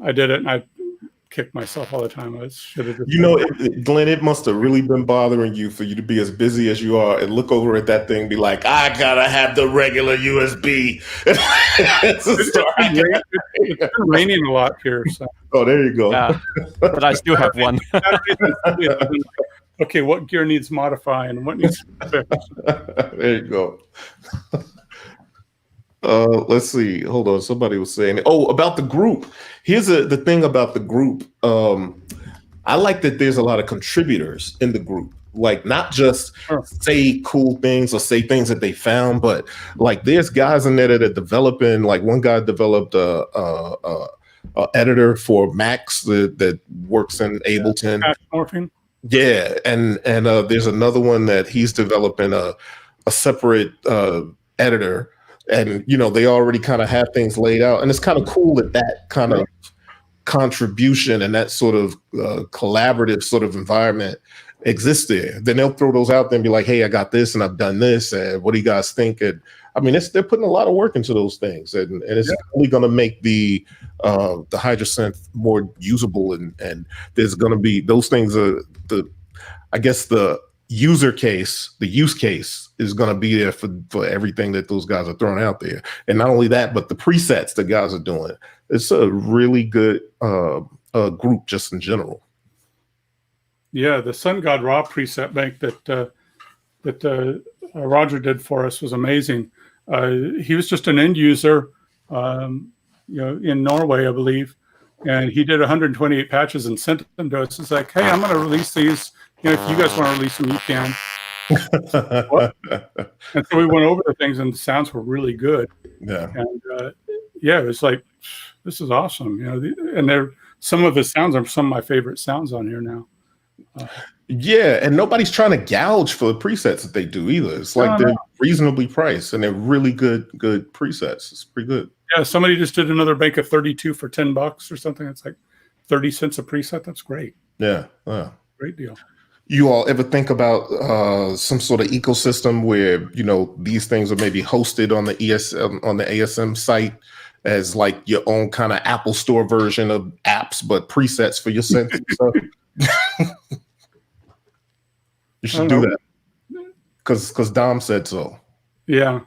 I did it, and I kick myself all the time. I should have. Glenn, it must have really been bothering you for you to be as busy as you are and look over at that thing and be like, I gotta have the regular USB. It's been raining a lot here. So. Oh, there you go. Yeah, but I still have one. Okay, what gear needs modifying and what needs fixed? There you go. Let's see. Hold on. Somebody was saying, about the group. Here's the thing about the group. I like that there's a lot of contributors in the group. Like not just say cool things or say things that they found, but like there's guys in there that are developing. Like one guy developed a editor for Macs that works in Ableton. Morphing. Yeah, and there's another one that he's developing a separate editor. And, they already kind of have things laid out. And it's kind of cool that kind of contribution and that sort of collaborative sort of environment exists there. Then they'll throw those out there and be like, hey, I got this and I've done this. And what do you guys think? And I mean, they're putting a lot of work into those things. And it's only going to make the Hydrasynth more usable. And there's going to be those things the use case is going to be there for everything that those guys are throwing out there. And not only that, but the presets the guys are doing. It's a really good group just in general. Yeah, the Sun God Raw preset bank that Roger did for us was amazing. He was just an end user, in Norway, I believe. And he did 128 patches and sent them to us. It's like, hey, I'm going to release these. If you guys want to release them, you can. And so we went over the things, and the sounds were really good. Yeah. And it was like, this is awesome. And some of the sounds are some of my favorite sounds on here now. Yeah, and nobody's trying to gouge for the presets that they do either. It's like they're reasonably priced, and they're really good presets. It's pretty good. Yeah, somebody just did another bank of 32 for $10 or something. It's like 30 cents a preset. That's great. Yeah. Great deal. You all ever think about some sort of ecosystem where these things are maybe hosted on the ASM site as like your own kind of Apple Store version of apps, but presets for your synths and stuff? You should do that because Dom said so. Yeah.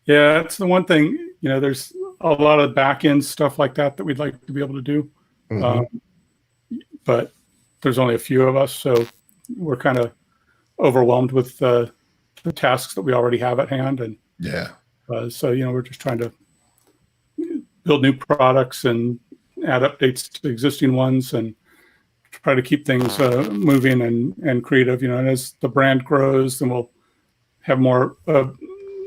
Yeah, that's the one thing. There's a lot of back end stuff like that we'd like to be able to do. But there's only a few of us, so we're kind of overwhelmed with the tasks that we already have at hand. And so we're just trying to build new products and add updates to existing ones and try to keep things moving and creative. And as the brand grows, then we'll have more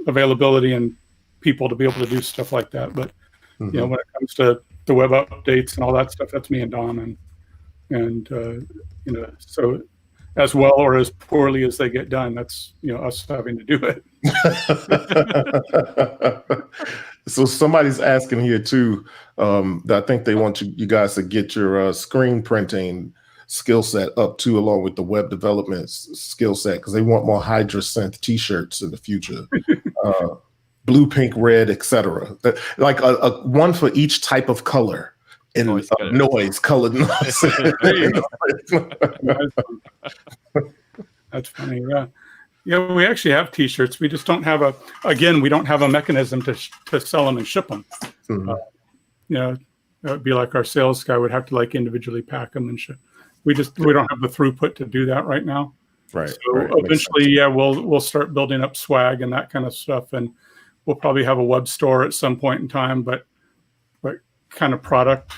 availability and people to be able to do stuff like that. But when it comes to the web updates and all that stuff, that's me and Don, and so as well or as poorly as they get done, that's us having to do it. So somebody's asking here too. That I think they want you guys to get your screen printing skill set up too, along with the web development skill set, because they want more Hydrasynth t-shirts in the future. blue, pink, red, etc. Like a one for each type of color and noise, colored noise. There you go. That's funny. Yeah. Yeah, we actually have T-shirts. We just don't have we don't have a mechanism to sell them and ship them. Mm-hmm. You know, it would be like our sales guy would have to like individually pack them and ship. We don't have the throughput to do that right now. Right. So right. eventually, we'll start building up swag and that kind of stuff, and we'll probably have a web store at some point in time. But kind of product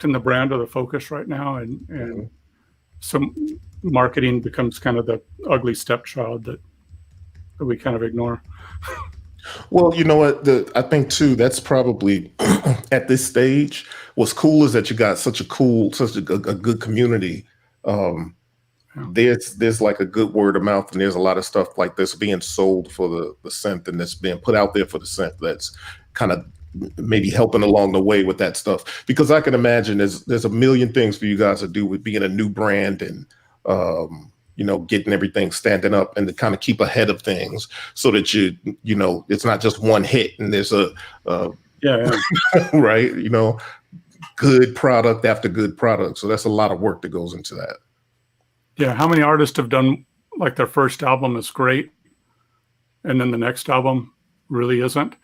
and the brand are the focus right now, and some marketing becomes kind of the ugly stepchild that we kind of ignore. Well, you know what? I think too, that's probably at this stage, what's cool is that you got such a good community. There's like a good word of mouth, and there's a lot of stuff like this being sold for the synth, and that's being put out there for the synth. That's kind of maybe helping along the way with that stuff, because I can imagine there's a million things for you guys to do with being a new brand and getting everything standing up and to kind of keep ahead of things so that it's not just one hit and there's right, good product after good product. So that's a lot of work that goes into that. Yeah. How many artists have done like their first album is great and then the next album really isn't?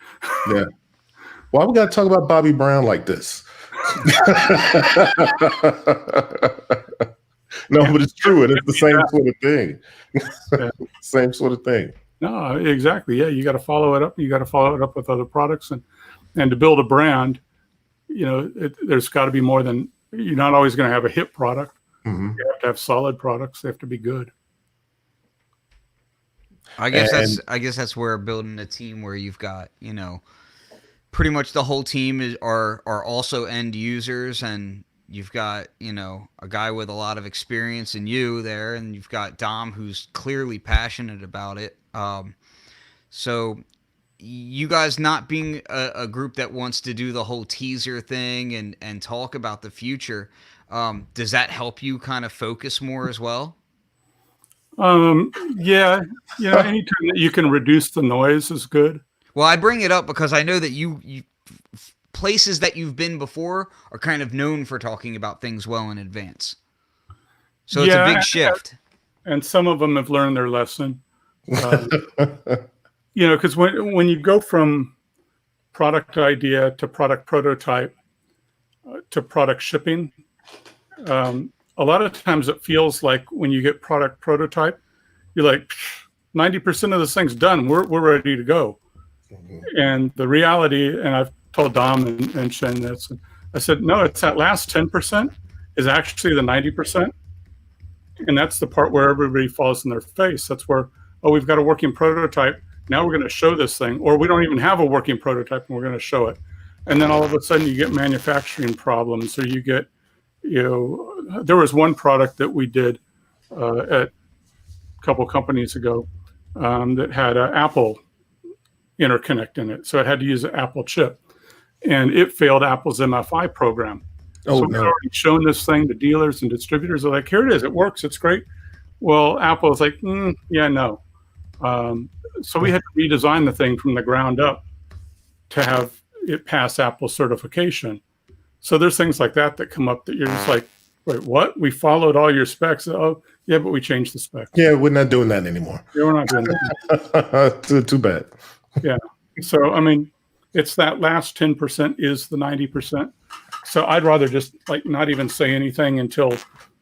Yeah. Why we got to talk about Bobby Brown like this? No, but it's true. And it's the same sort of thing. Same sort of thing. No, exactly. Yeah. You got to follow it up. You got to follow it up with other products and to build a brand, there's got to be more than, you're not always going to have a hit product. Mm-hmm. You have to have solid products. They have to be good. I guess that's where building a team where you've got, pretty much the whole team are also end users, and you've got, a guy with a lot of experience in you there, and you've got Dom who's clearly passionate about it. So you guys not being a group that wants to do the whole teaser thing and talk about the future, does that help you kind of focus more as well? Yeah. Anytime that you can reduce the noise is good. Well, I bring it up because I know that you places that you've been before are kind of known for talking about things well in advance. So it's a big shift. And some of them have learned their lesson. Because when you go from product idea to product prototype to product shipping, a lot of times it feels like when you get product prototype, you're like, 90% of this thing's done. We're ready to go. Mm-hmm. And the reality, and I've told Dom and Shen this, I said, no, it's that last 10% is actually the 90%. And that's the part where everybody falls in their face. That's where, we've got a working prototype. Now we're going to show this thing. Or we don't even have a working prototype and we're going to show it. And then all of a sudden you get manufacturing problems, or you get, there was one product that we did at a couple companies ago that had an Apple interconnect in it. So it had to use an Apple chip. And it failed Apple's MFI program. So we've already shown this thing to dealers and distributors. They're like, here it is. It works. It's great. Well, Apple was like, yeah, no. So we had to redesign the thing from the ground up to have it pass Apple certification. So there's things like that come up that you're just like, wait, what? We followed all your specs. Oh, yeah, but we changed the specs. Yeah, we're not doing that anymore. Yeah, we're not doing that. Too bad. Yeah. So, I mean, it's that last 10% is the 90%. So I'd rather just not even say anything until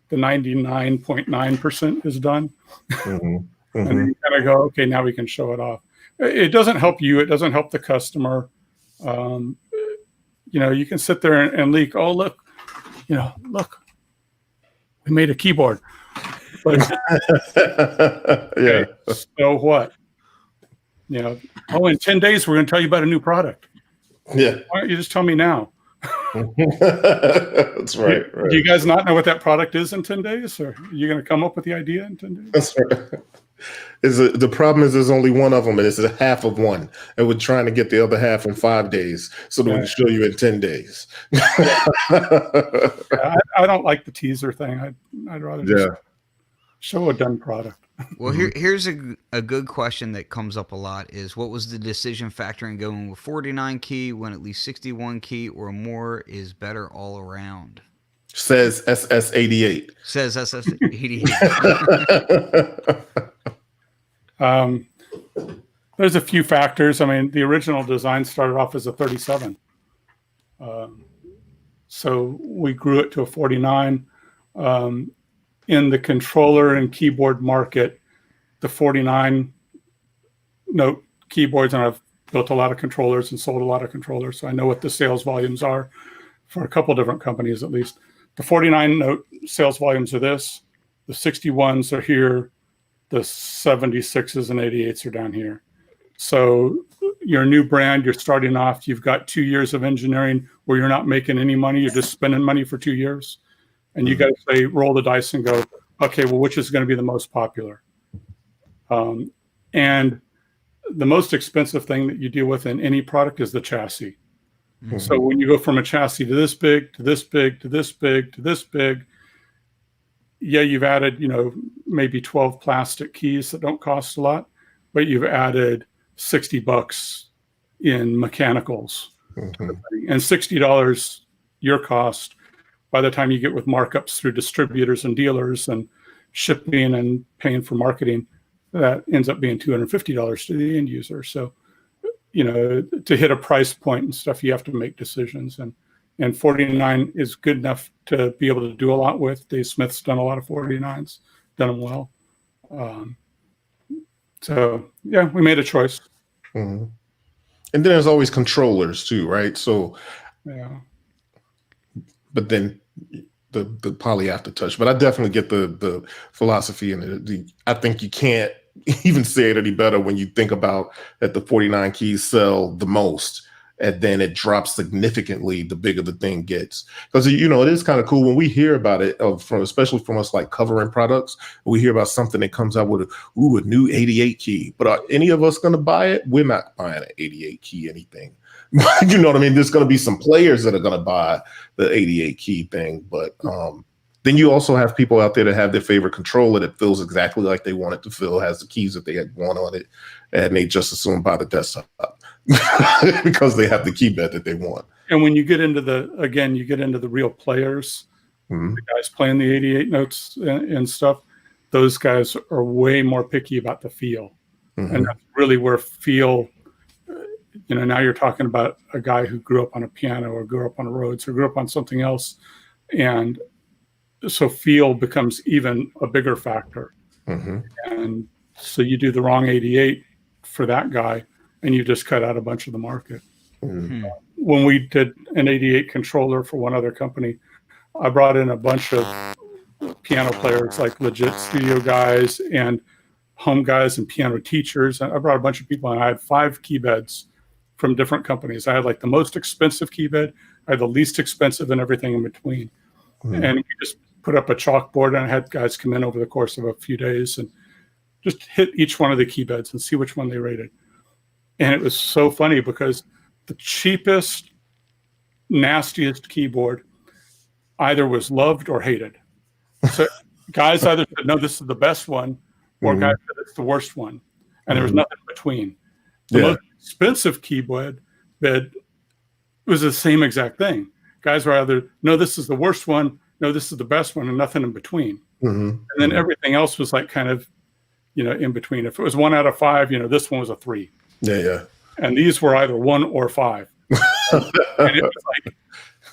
the 99.9% is done. Mm-hmm. Mm-hmm. And then you kind of go, okay, now we can show it off. It doesn't help you. It doesn't help the customer. You can sit there and leak, oh, look, we made a keyboard. But, yeah. So what? In 10 days, we're going to tell you about a new product. Yeah. Why don't you just tell me now? That's right. Do you guys not know what that product is in 10 days? Or are you going to come up with the idea in 10 days? That's right. The problem is there's only one of them, and it's a half of one. And we're trying to get the other half in 5 days so that we can show you in 10 days. I don't like the teaser thing. I'd rather just Show a done product. Well, here's a good question that comes up a lot is what was the decision factor in going with 49 key when at least 61 key or more is better all around? Says SS88. Says SS88. There's a few factors. I mean, the original design started off as a 37. So we grew it to a 49. In the controller and keyboard market, the 49 note keyboards, and I've built a lot of controllers and sold a lot of controllers, so I know what the sales volumes are for a couple different companies at least. The 49 note sales volumes are this, the 61s are here, the 76s and 88s are down here. So you're a new brand, you're starting off, you've got 2 years of engineering where you're not making any money, you're just spending money for 2 years. And you got to say, roll the dice and go, okay, well, which is going to be the most popular? And the most expensive thing that you deal with in any product is the chassis. Mm-hmm. So when you go from a chassis to this big, to this big, to this big, to this big, yeah, you've added, maybe 12 plastic keys that don't cost a lot, but you've added $60 in mechanicals. Mm-hmm. And $60 your cost. By the time you get with markups through distributors and dealers and shipping and paying for marketing, that ends up being $250 to the end user. So, to hit a price point and stuff, you have to make decisions. And 49 is good enough to be able to do a lot with. Dave Smith's done a lot of 49s, done them well. So, yeah, we made a choice. Mm-hmm. And then there's always controllers too, right? So, yeah. But then the poly aftertouch. But I definitely get the philosophy and I think you can't even say it any better when you think about that the 49 keys sell the most and then it drops significantly the bigger the thing gets. Because it is kind of cool when we hear about it, especially from us like covering products, we hear about something that comes out with a new 88 key. But are any of us going to buy it? We're not buying an 88 key anything. You know what I mean? There's going to be some players that are going to buy the 88 key thing, but then you also have people out there that have their favorite controller that feels exactly like they want it to feel, has the keys that they had want on it, and they just assume buy the desktop because they have the keypad that they want. And when you get into the real players, mm-hmm. the guys playing the 88 notes and stuff, those guys are way more picky about the feel. Mm-hmm. And that's really where feel, now you're talking about a guy who grew up on a piano or grew up on a Rhodes or grew up on something else. And so feel becomes even a bigger factor. Mm-hmm. And so you do the wrong 88 for that guy and you just cut out a bunch of the market. Mm-hmm. When we did an 88 controller for one other company, I brought in a bunch of piano players, like legit studio guys and home guys and piano teachers. And I brought a bunch of people and I had 5 key beds from different companies. I had like the most expensive key bed, I had the least expensive, and everything in between. Mm-hmm. And we just put up a chalkboard and I had guys come in over the course of a few days and just hit each one of the key beds and see which one they rated. And it was so funny because the cheapest, nastiest keyboard either was loved or hated. So guys either said, no, this is the best one, or mm-hmm. guys said it's the worst one. And mm-hmm. there was nothing in between. The most expensive keyboard bed was the same exact thing. Guys were either, no, this is the worst one, no, this is the best one, and nothing in between. Mm-hmm. And then everything else was like kind of, in between. If it was 1 out of 5, this one was a 3. Yeah. And these were either 1 or 5. And it was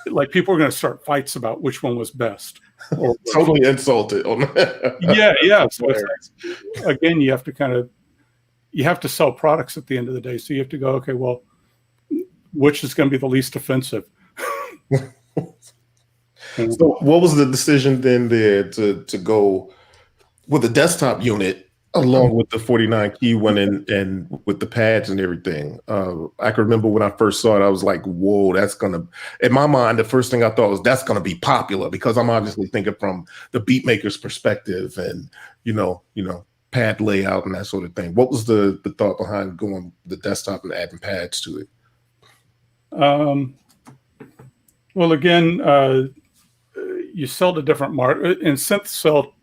like people were going to start fights about which one was best. Or totally insulted. Yeah. So it's like, again, you have to sell products at the end of the day. So you have to go, okay, well, which is going to be the least offensive? So what was the decision then there to go with the desktop unit along with the 49 key one and with the pads and everything? I can remember when I first saw it, I was like, whoa, that's going to, in my mind, the first thing I thought was that's going to be popular because I'm obviously thinking from the beat maker's perspective and, pad layout and that sort of thing. What was the thought behind going the desktop and adding pads to it? Well, again, you sell to different markets, and synths sell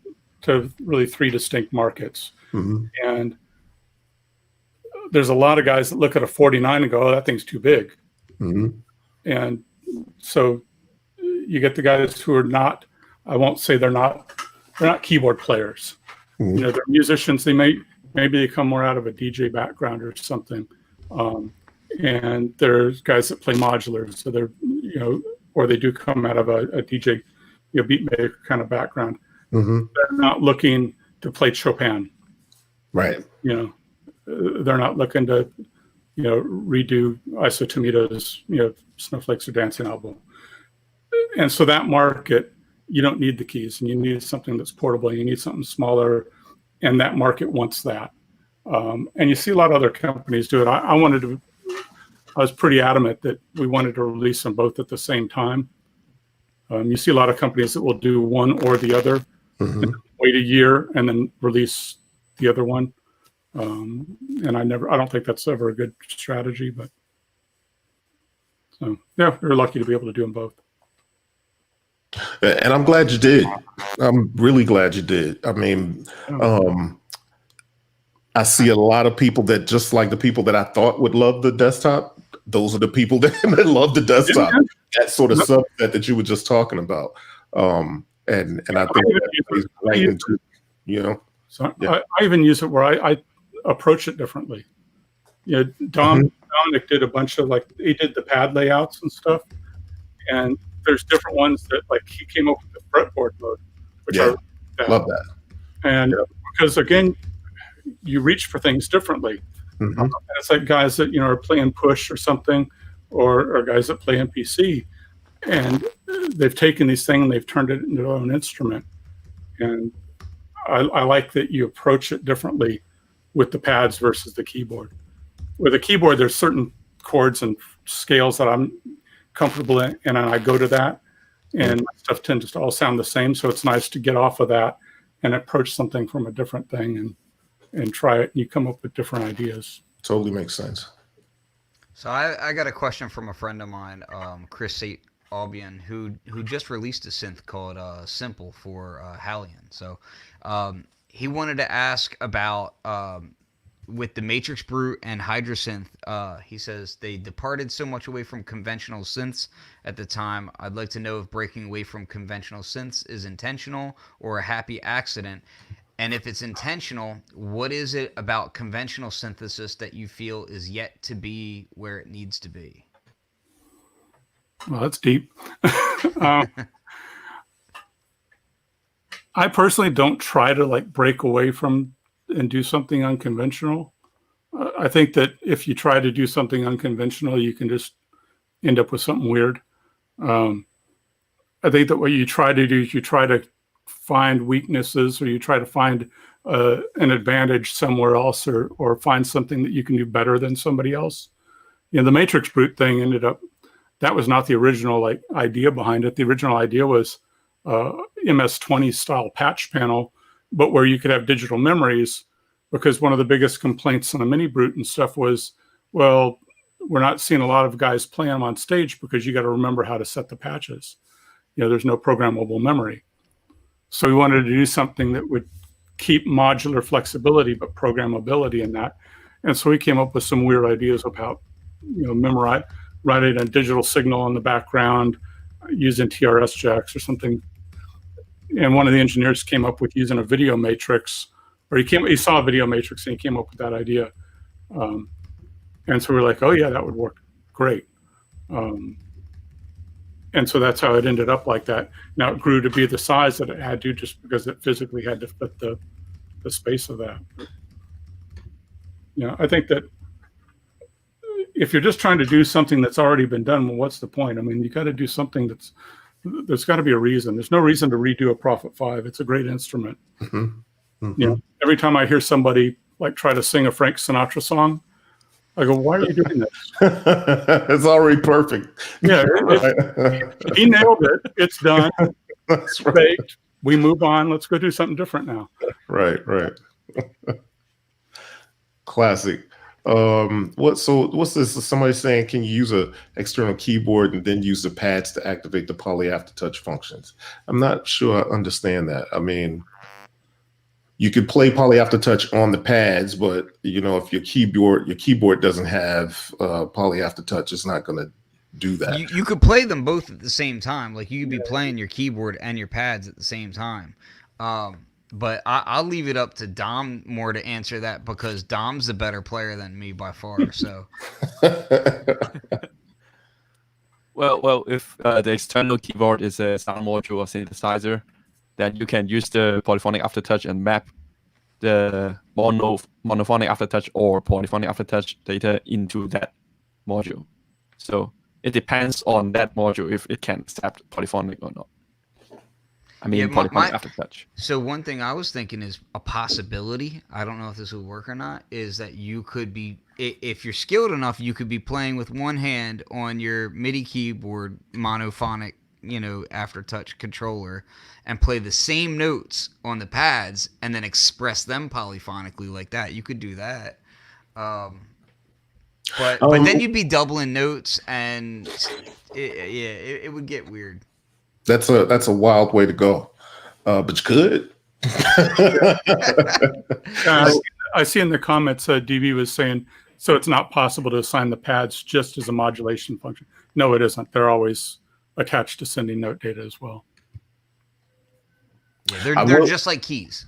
to really three distinct markets. Mm-hmm. And there's a lot of guys that look at a 49 and go, oh, that thing's too big. Mm-hmm. And so you get the guys who are not, I won't say they're not keyboard players. Mm-hmm. You know, they're musicians. Maybe they come more out of a DJ background or something. And there's guys that play modulars. So they're, you know, or they do come out of a DJ, you know, beat maker kind of background. Mm-hmm. They're not looking to play Chopin. Right. You know, they're not looking to, you know, redo Isotomito's, you know, Snowflakes or Dancing album. And so that market, you don't need the keys, and you need something that's portable. You need something smaller, and that market wants that. And you see a lot of other companies do it. I was pretty adamant that we wanted to release them both at the same time. You see a lot of companies that will do one or the other, Mm-hmm. wait a year and then release the other one. And I don't think that's ever a good strategy, but so yeah, we're lucky to be able to do them both. And I'm glad you did. I'm really glad you did. I mean, I see a lot of people that, just like the people that I thought would love the desktop, those are the people that love the desktop. Yeah. That sort of subset that you were just talking about. And I think that plays right into, you know. So Yeah. I even use it where I approach it differently. You know, Dominic did a bunch of, like, he did the pad layouts and stuff. And there's different ones that, like, he came up with the fretboard mode, which Yeah. I Love that. And because, again, you reach for things differently. Mm-hmm. And it's like guys that, you know, are playing push or something, or guys that play MPC, and they've taken these things and they've turned it into their own instrument. And I like that you approach it differently with the pads versus the keyboard. With a keyboard, there's certain chords and scales that I'm comfortable in, and I go to that, and my stuff tends to all sound the same. So it's nice to get off of that and approach something from a different thing and try it, and you come up with different ideas. Totally makes sense. So I got a question from a friend of mine, Chris St. Albion, who just released a synth called Simple for Hallion. So he wanted to ask about with the Matrix Brute and Hydrasynth. He says they departed so much away from conventional synths at the time. I'd like to know if breaking away from conventional synths is intentional or a happy accident. And if it's intentional, what is it about conventional synthesis that you feel is yet to be where it needs to be? Well, that's deep. I personally don't try to, like, break away from and do something unconventional. I think that if you try to do something unconventional, you can just end up with something weird. I think that what you try to do is you try to find weaknesses, or you try to find an advantage somewhere else, or find something that you can do better than somebody else. You know, the Matrix Brute thing ended up, that was not the original, like, idea behind it. The original idea was MS-20 style patch panel, but where you could have digital memories, because one of the biggest complaints on a mini Brute and stuff was, well, we're not seeing a lot of guys play them on stage because you got to remember how to set the patches. You know, there's no programmable memory. So we wanted to do something that would keep modular flexibility, but programmability in that. And so we came up with some weird ideas about, you know, writing a digital signal in the background, using TRS jacks or something. And one of the engineers came up with using a video matrix, or he saw a video matrix and he came up with that idea. And so we were like, oh yeah, that would work great. And so that's how it ended up like that. Now it grew to be the size that it had to, just because it physically had to fit the space of that. You know, I think that if you're just trying to do something that's already been done, well, what's the point? I mean, you got to do something there's got to be a reason. There's no reason to redo a Prophet 5. It's a great instrument. Mm-hmm. Mm-hmm. You know, every time I hear somebody, like, try to sing a Frank Sinatra song, I go, why are you doing this? It's already perfect. Yeah, he nailed it. It's done. That's right. Baked. We move on. Let's go do something different now. Right. Classic. What's this? Somebody saying, can you use a external keyboard and then use the pads to activate the poly aftertouch functions? I'm not sure I understand that. I mean, you could play Poly Aftertouch on the pads, but if your keyboard doesn't have Poly Aftertouch, it's not going to do that. You could play them both at the same time. Like you could be playing your keyboard and your pads at the same time. But I'll leave it up to Dom more to answer that because Dom's a better player than me by far. So. Well, if the external keyboard is a sound module or synthesizer, then you can use the polyphonic aftertouch and map the monophonic aftertouch or polyphonic aftertouch data into that module. So it depends on that module if it can accept polyphonic or not. I mean, polyphonic aftertouch. So one thing I was thinking is a possibility, I don't know if this would work or not, is that you could be, if you're skilled enough, you could be playing with one hand on your MIDI keyboard monophonic, aftertouch controller and play the same notes on the pads and then express them polyphonically like that. You could do that. But then you'd be doubling notes and it would get weird. That's a wild way to go, but you could. I see in the comments, DB was saying, so it's not possible to assign the pads just as a modulation function. No, it isn't. They're always attached to sending note data as well. Yeah, they're just like keys.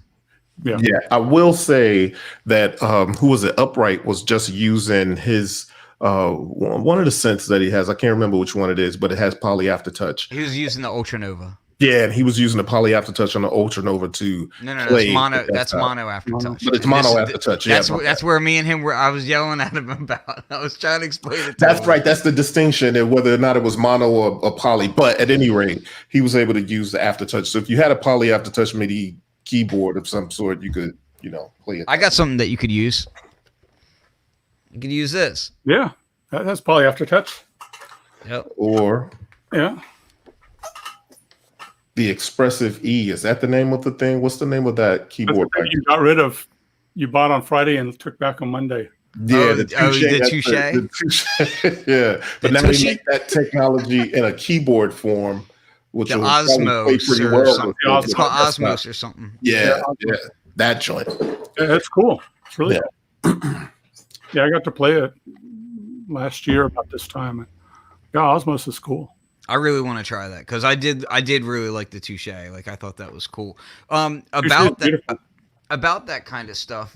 Yeah. I will say that who was it? Upright was just using his one of the synths that he has. I can't remember which one it is, but it has Poly Aftertouch. He was using the Ultranova. Yeah, and he was using the Poly Aftertouch on the Ultranova to play. That's mono aftertouch. But it's mono aftertouch. Yeah, that's where me and him were. I was yelling at him about. I was trying to explain it. That's right. That's the distinction, and whether or not it was mono or poly. But at any rate, he was able to use the aftertouch. So if you had a Poly Aftertouch MIDI keyboard of some sort, you could, play it. I got something that you could use. You could use this. Yeah, that's Poly Aftertouch. Yep. Or yeah. The Expressive E, is that the name of the thing? What's the name of that keyboard? You got rid of, you bought on Friday and took back on Monday. Yeah, the Touche. Yeah, but now they make that technology in a keyboard form, which the will Osmos pretty or well. something. It's called Osmos or something. Yeah, that joint. Yeah, that's cool. It's really cool. Yeah, I got to play it last year about this time. Yeah, Osmos is cool. I really want to try that because I did really like the Touche. Like I thought that was cool. About that kind of stuff.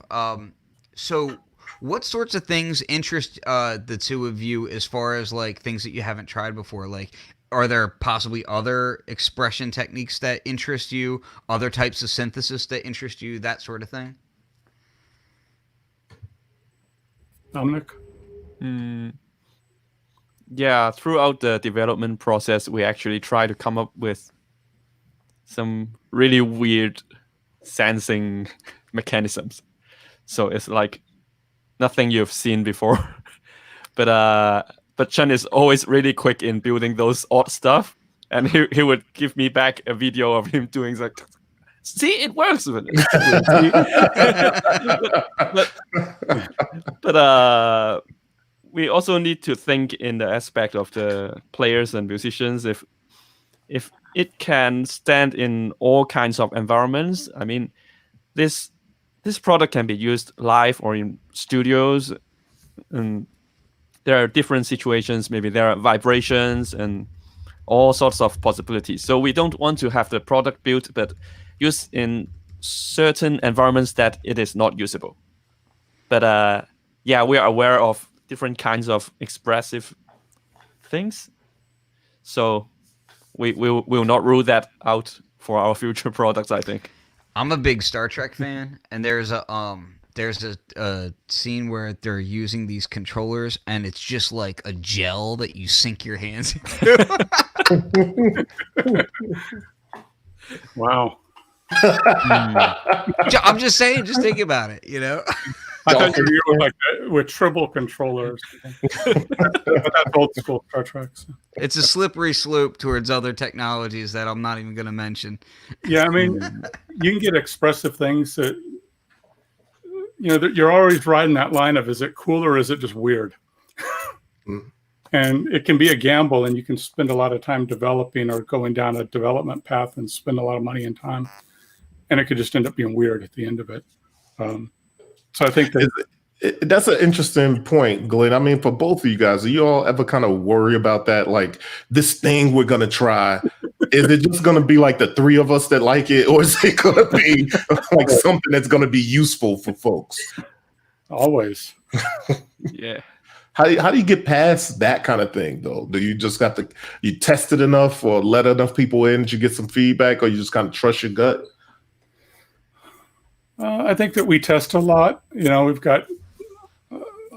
So what sorts of things interest the two of you as far as like things that you haven't tried before? Like, are there possibly other expression techniques that interest you? Other types of synthesis that interest you? That sort of thing. Dominic? Yeah, throughout the development process, we actually try to come up with some really weird sensing mechanisms. So it's like nothing you've seen before. But Chen is always really quick in building those odd stuff, and he would give me back a video of him doing like, see, it works. but we also need to think in the aspect of the players and musicians. If it can stand in all kinds of environments, I mean, this product can be used live or in studios, and there are different situations. Maybe there are vibrations and all sorts of possibilities. So we don't want to have the product built, but used in certain environments that it is not usable. But yeah, we are aware of different kinds of expressive things. So we will not rule that out for our future products, I think. I'm a big Star Trek fan, and there's a scene where they're using these controllers, and it's just like a gel that you sink your hands into. Wow. I'm just saying, just think about it, you know? I thought you were like with triple controllers. But that's old school Star Trek. So. It's a slippery slope towards other technologies that I'm not even going to mention. Yeah, I mean, you can get expressive things that, you know, you're always riding that line of, is it cool or is it just weird? And it can be a gamble, and you can spend a lot of time developing or going down a development path and spend a lot of money and time. and it could just end up being weird at the end of it. So I think that that's an interesting point, Glenn. I mean, for both of you guys, do you all ever kind of worry about that? Like, this thing we're gonna try, is it just gonna be like the three of us that like it, or is it gonna be like something that's gonna be useful for folks? always. Yeah. How do you get past that kind of thing, though? Do you just got to you test it enough, or let enough people in that you get some feedback, or you just kind of trust your gut? I think that we test a lot. You know, I've got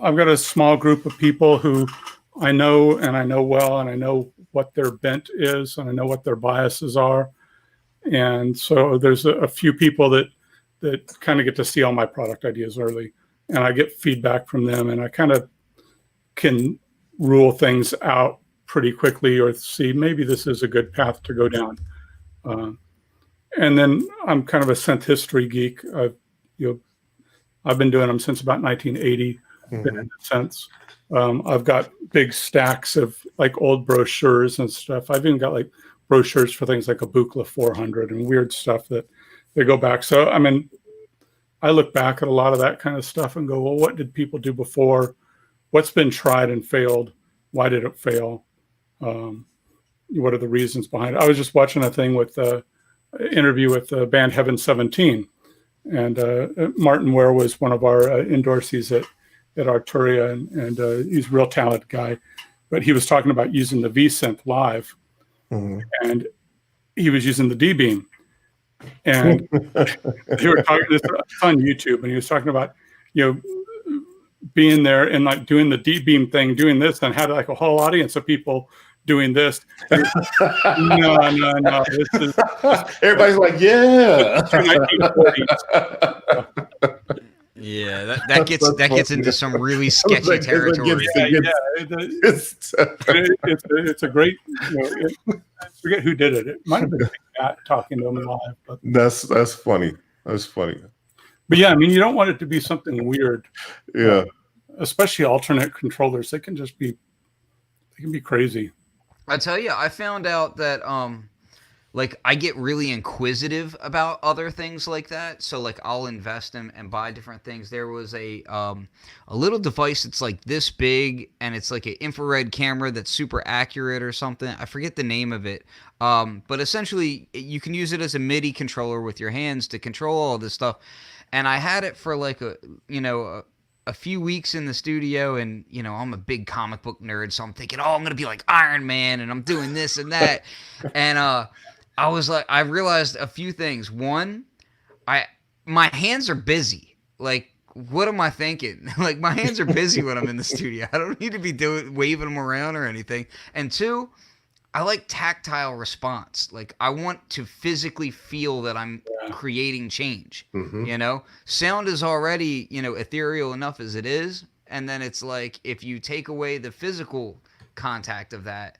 a small group of people who I know well, and I know what their bent is, and I know what their biases are. And so there's a few people that kind of get to see all my product ideas early, and I get feedback from them, and I kind of can rule things out pretty quickly, or see maybe this is a good path to go down. And then I'm kind of a synth history geek. I've been doing them since about 1980. Been in synths. I've got big stacks of like old brochures and stuff. I've even got like brochures for things like a Buchla 400 and weird stuff that they go back. So I mean, I look back at a lot of that kind of stuff and go, well, what did people do before? What's been tried and failed? Why did it fail? What are the reasons behind it? I was just watching a thing with interview with the band Heaven 17, and Martin Ware was one of our endorsees at Arturia, and he's a real talented guy, but he was talking about using the V-Synth live, and he was using the D-Beam, and they were talking this on YouTube, and he was talking about, you know, being there and like doing the D-Beam thing, doing this, and had like a whole audience of people doing this. No. This is everybody's like, yeah. Yeah, that gets into some really sketchy territory. It's a great. I forget who did it. It might have been Matt talking to him live. But that's funny. That's funny. But yeah, I mean, you don't want it to be something weird. Yeah. Especially alternate controllers, they can be crazy. I tell you, I found out that like I get really inquisitive about other things like that. So like I'll invest in and buy different things. There was a little device that's like this big, and it's like an infrared camera that's super accurate or something. I forget the name of it. But essentially you can use it as a MIDI controller with your hands to control all this stuff. And I had it for like a few weeks in the studio, and you know, I'm a big comic book nerd, so I'm thinking, oh, I'm gonna be like Iron Man, and I'm doing this and that. And I was like, I realized a few things. One, my hands are busy. Like, what am I thinking? Like, my hands are busy when I'm in the studio. I don't need to be waving them around or anything. And two, I like tactile response. Like, I want to physically feel that I'm creating change. You know, sound is already, you know, ethereal enough as it is, and then it's like if you take away the physical contact of that,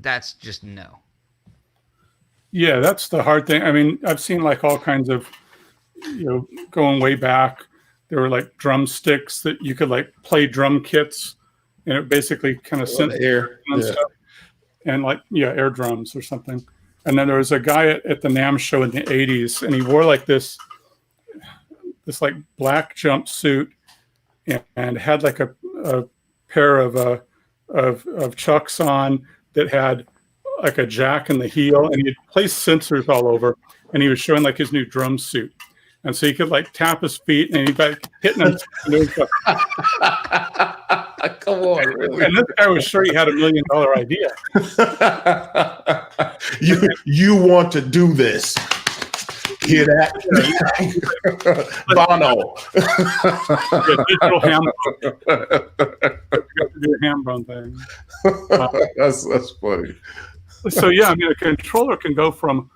that's just no. Yeah, that's the hard thing. I mean, I've seen like all kinds of, you know, going way back, there were like drumsticks that you could like play drum kits, and it basically kind of sent air stuff, and like air drums or something. And then there was a guy at the NAMM show in the 80s, and he wore like this like black jumpsuit, and had like a pair of Chucks on that had like a jack in the heel, and he'd placed sensors all over, and he was showing like his new drum suit. And so he could like tap his feet, and he'd like hitting them. Come on, really? And this guy was sure he had $1 million idea. You want to do this? Hear that? Bono. Digital ham. Do a ham bone thing. That's funny. So yeah, I mean, a controller can go from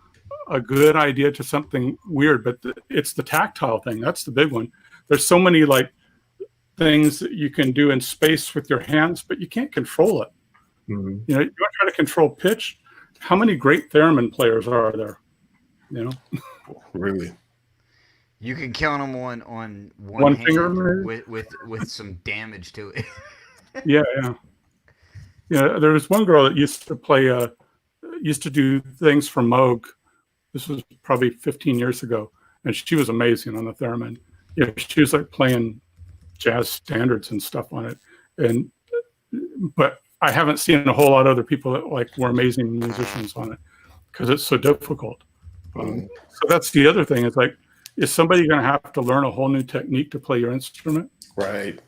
a good idea to something weird, but it's the tactile thing. That's the big one. There's so many like things that you can do in space with your hands, but you can't control it. You know, you want to try to control pitch. How many great theremin players are there? You know, really. You can count them on one hand finger with some damage to it. Yeah. There was one girl that used to play, used to do things for Moog. This was probably 15 years ago, and she was amazing on the theremin. She was like playing jazz standards and stuff on it, but I haven't seen a whole lot of other people that like were amazing musicians on it because it's so difficult. So that's the other thing. It's like, is somebody going to have to learn a whole new technique to play your instrument? Right.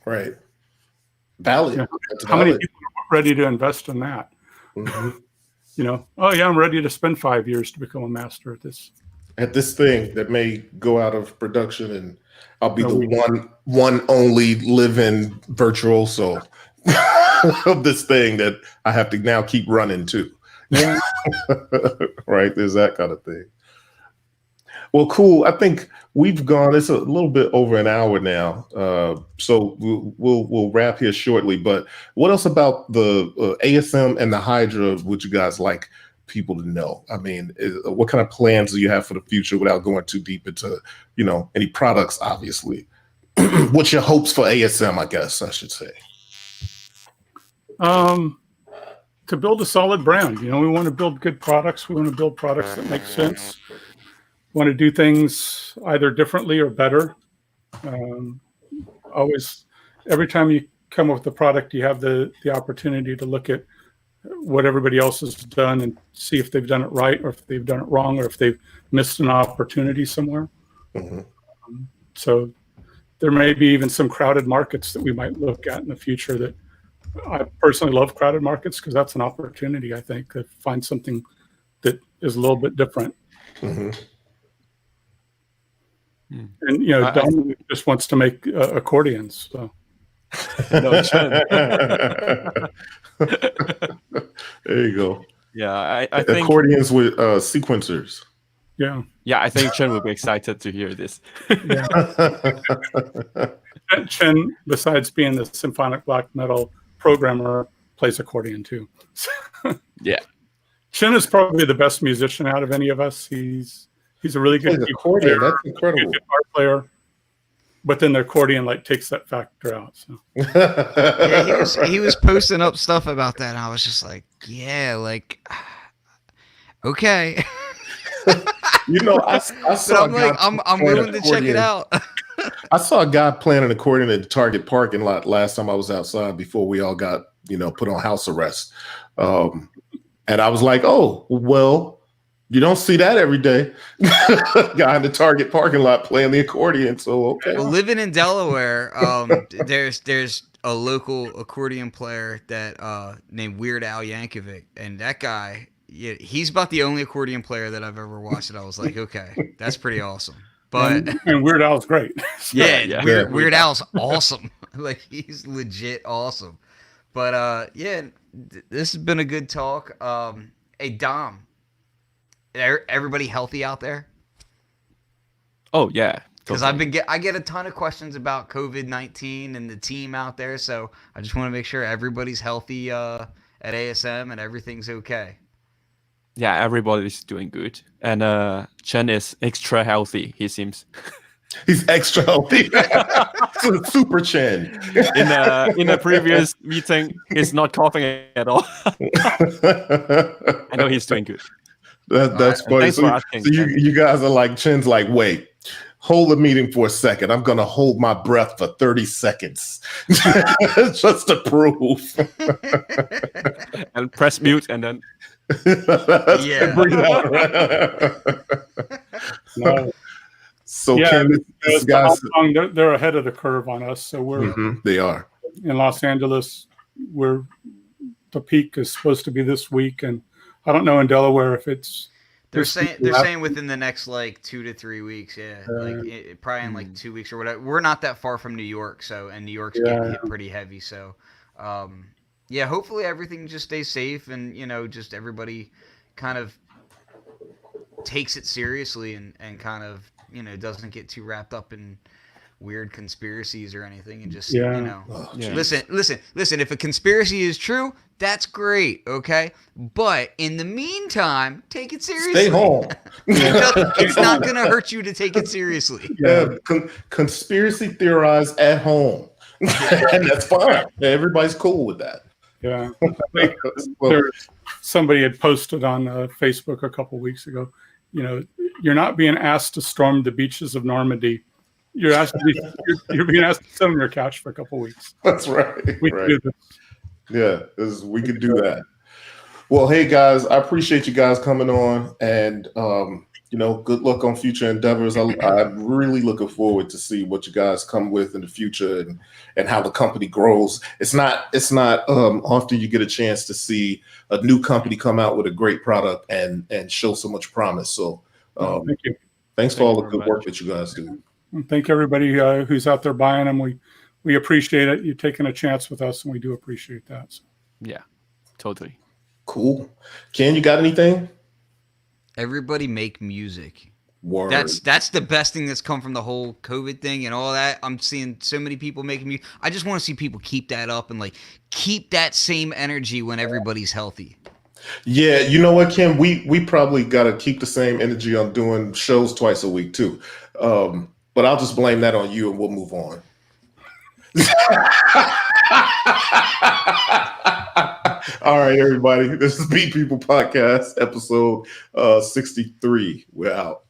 Valid. How many people are ready to invest in that? Oh yeah, I'm ready to spend 5 years to become a master at this. At this thing that may go out of production, and I'll be the one only living virtuoso of this thing that I have to now keep running to. Yeah. Right? There's that kind of thing. Well, cool. I think we've gone. It's a little bit over an hour now, so we'll wrap here shortly. But what else about the ASM and the Hydra would you guys like people to know? I mean, what kind of plans do you have for the future without going too deep into any products? Obviously, what's your hopes for ASM? I guess I should say. To build a solid brand. We want to build good products. We want to build products that make sense. Want to do things either differently or better. Always, every time you come up with a product, you have the opportunity to look at what everybody else has done and see if they've done it right or if they've done it wrong or if they've missed an opportunity somewhere. So there may be even some crowded markets that we might look at in the future. That I personally love crowded markets because that's an opportunity, I think, to find something that is a little bit different. And Dominic just wants to make accordions. So. No, Chen. There you go. Yeah, I think accordions with sequencers. Yeah. Yeah, I think Chen will be excited to hear this. Chen, besides being the symphonic black metal programmer, plays accordion too. Yeah. Chen is probably the best musician out of any of us. He's a really good accordion. That's incredible. Guitar player, but then the accordion takes that factor out. So. Yeah, he was posting up stuff about that, and I was just like, okay. I saw. But I'm willing to check it out. I saw a guy playing an accordion at the Target parking lot last time I was outside before we all got put on house arrest, and I was like, oh well. You don't see that every day. Guy in the Target parking lot playing the accordion. So okay. Well, living in Delaware, there's a local accordion player that named Weird Al Yankovic, and that guy, he's about the only accordion player that I've ever watched. And I was like, okay, that's pretty awesome. But and Weird Al's great. Weird Al's awesome. He's legit awesome. But this has been a good talk. Hey Dom. Everybody healthy out there? Oh yeah, because I get a ton of questions about COVID-19 and the team out there, so I just want to make sure everybody's healthy at ASM and everything's okay. Yeah, everybody's doing good, and Chen is extra healthy. He seems. He's extra healthy. Super Chen. In a previous meeting, he's not coughing at all. I know he's doing good. That's funny. So you guys are like, Chen's like, wait, hold the meeting for a second. I'm going to hold my breath for 30 seconds just to prove. And press mute and then. Breathe out. No. So Ken, this guys, they're ahead of the curve on us. So we're they are in Los Angeles. The peak is supposed to be this week, and I don't know in Delaware if it's. They're saying within the next 2 to 3 weeks. Yeah, probably in 2 weeks or whatever. We're not that far from New York, and New York's getting hit pretty heavy. So, hopefully everything just stays safe, and just everybody kind of takes it seriously and kind of doesn't get too wrapped up in weird conspiracies or anything, and just listen. If a conspiracy is true, that's great, okay? But in the meantime, take it seriously. Stay home. It's not going to hurt you to take it seriously. Conspiracy theorize at home. And that's fine. Everybody's cool with that. Yeah. Somebody had posted on Facebook a couple weeks ago, you're not being asked to storm the beaches of Normandy. You're asked to be, you're being asked to sit on your couch for a couple of weeks. That's right. We can do this. Yeah, we could do that. Well, hey guys, I appreciate you guys coming on, and good luck on future endeavors. I'm really looking forward to see what you guys come with in the future and how the company grows. It's not often you get a chance to see a new company come out with a great product and show so much promise. So thank you. Thanks for all the good work that you guys do. And thank everybody who's out there buying them. We appreciate it. You're taking a chance with us, and we do appreciate that. So. Yeah, totally. Cool. Ken, you got anything? Everybody make music. Word. That's the best thing that's come from the whole COVID thing and all that. I'm seeing so many people making music. I just want to see people keep that up and like keep that same energy when everybody's healthy. Yeah, you know what, Kim? We probably got to keep the same energy on doing shows twice a week too. But I'll just blame that on you, and we'll move on. All right, everybody. This is BeatPPL Podcast, episode 63. We're out.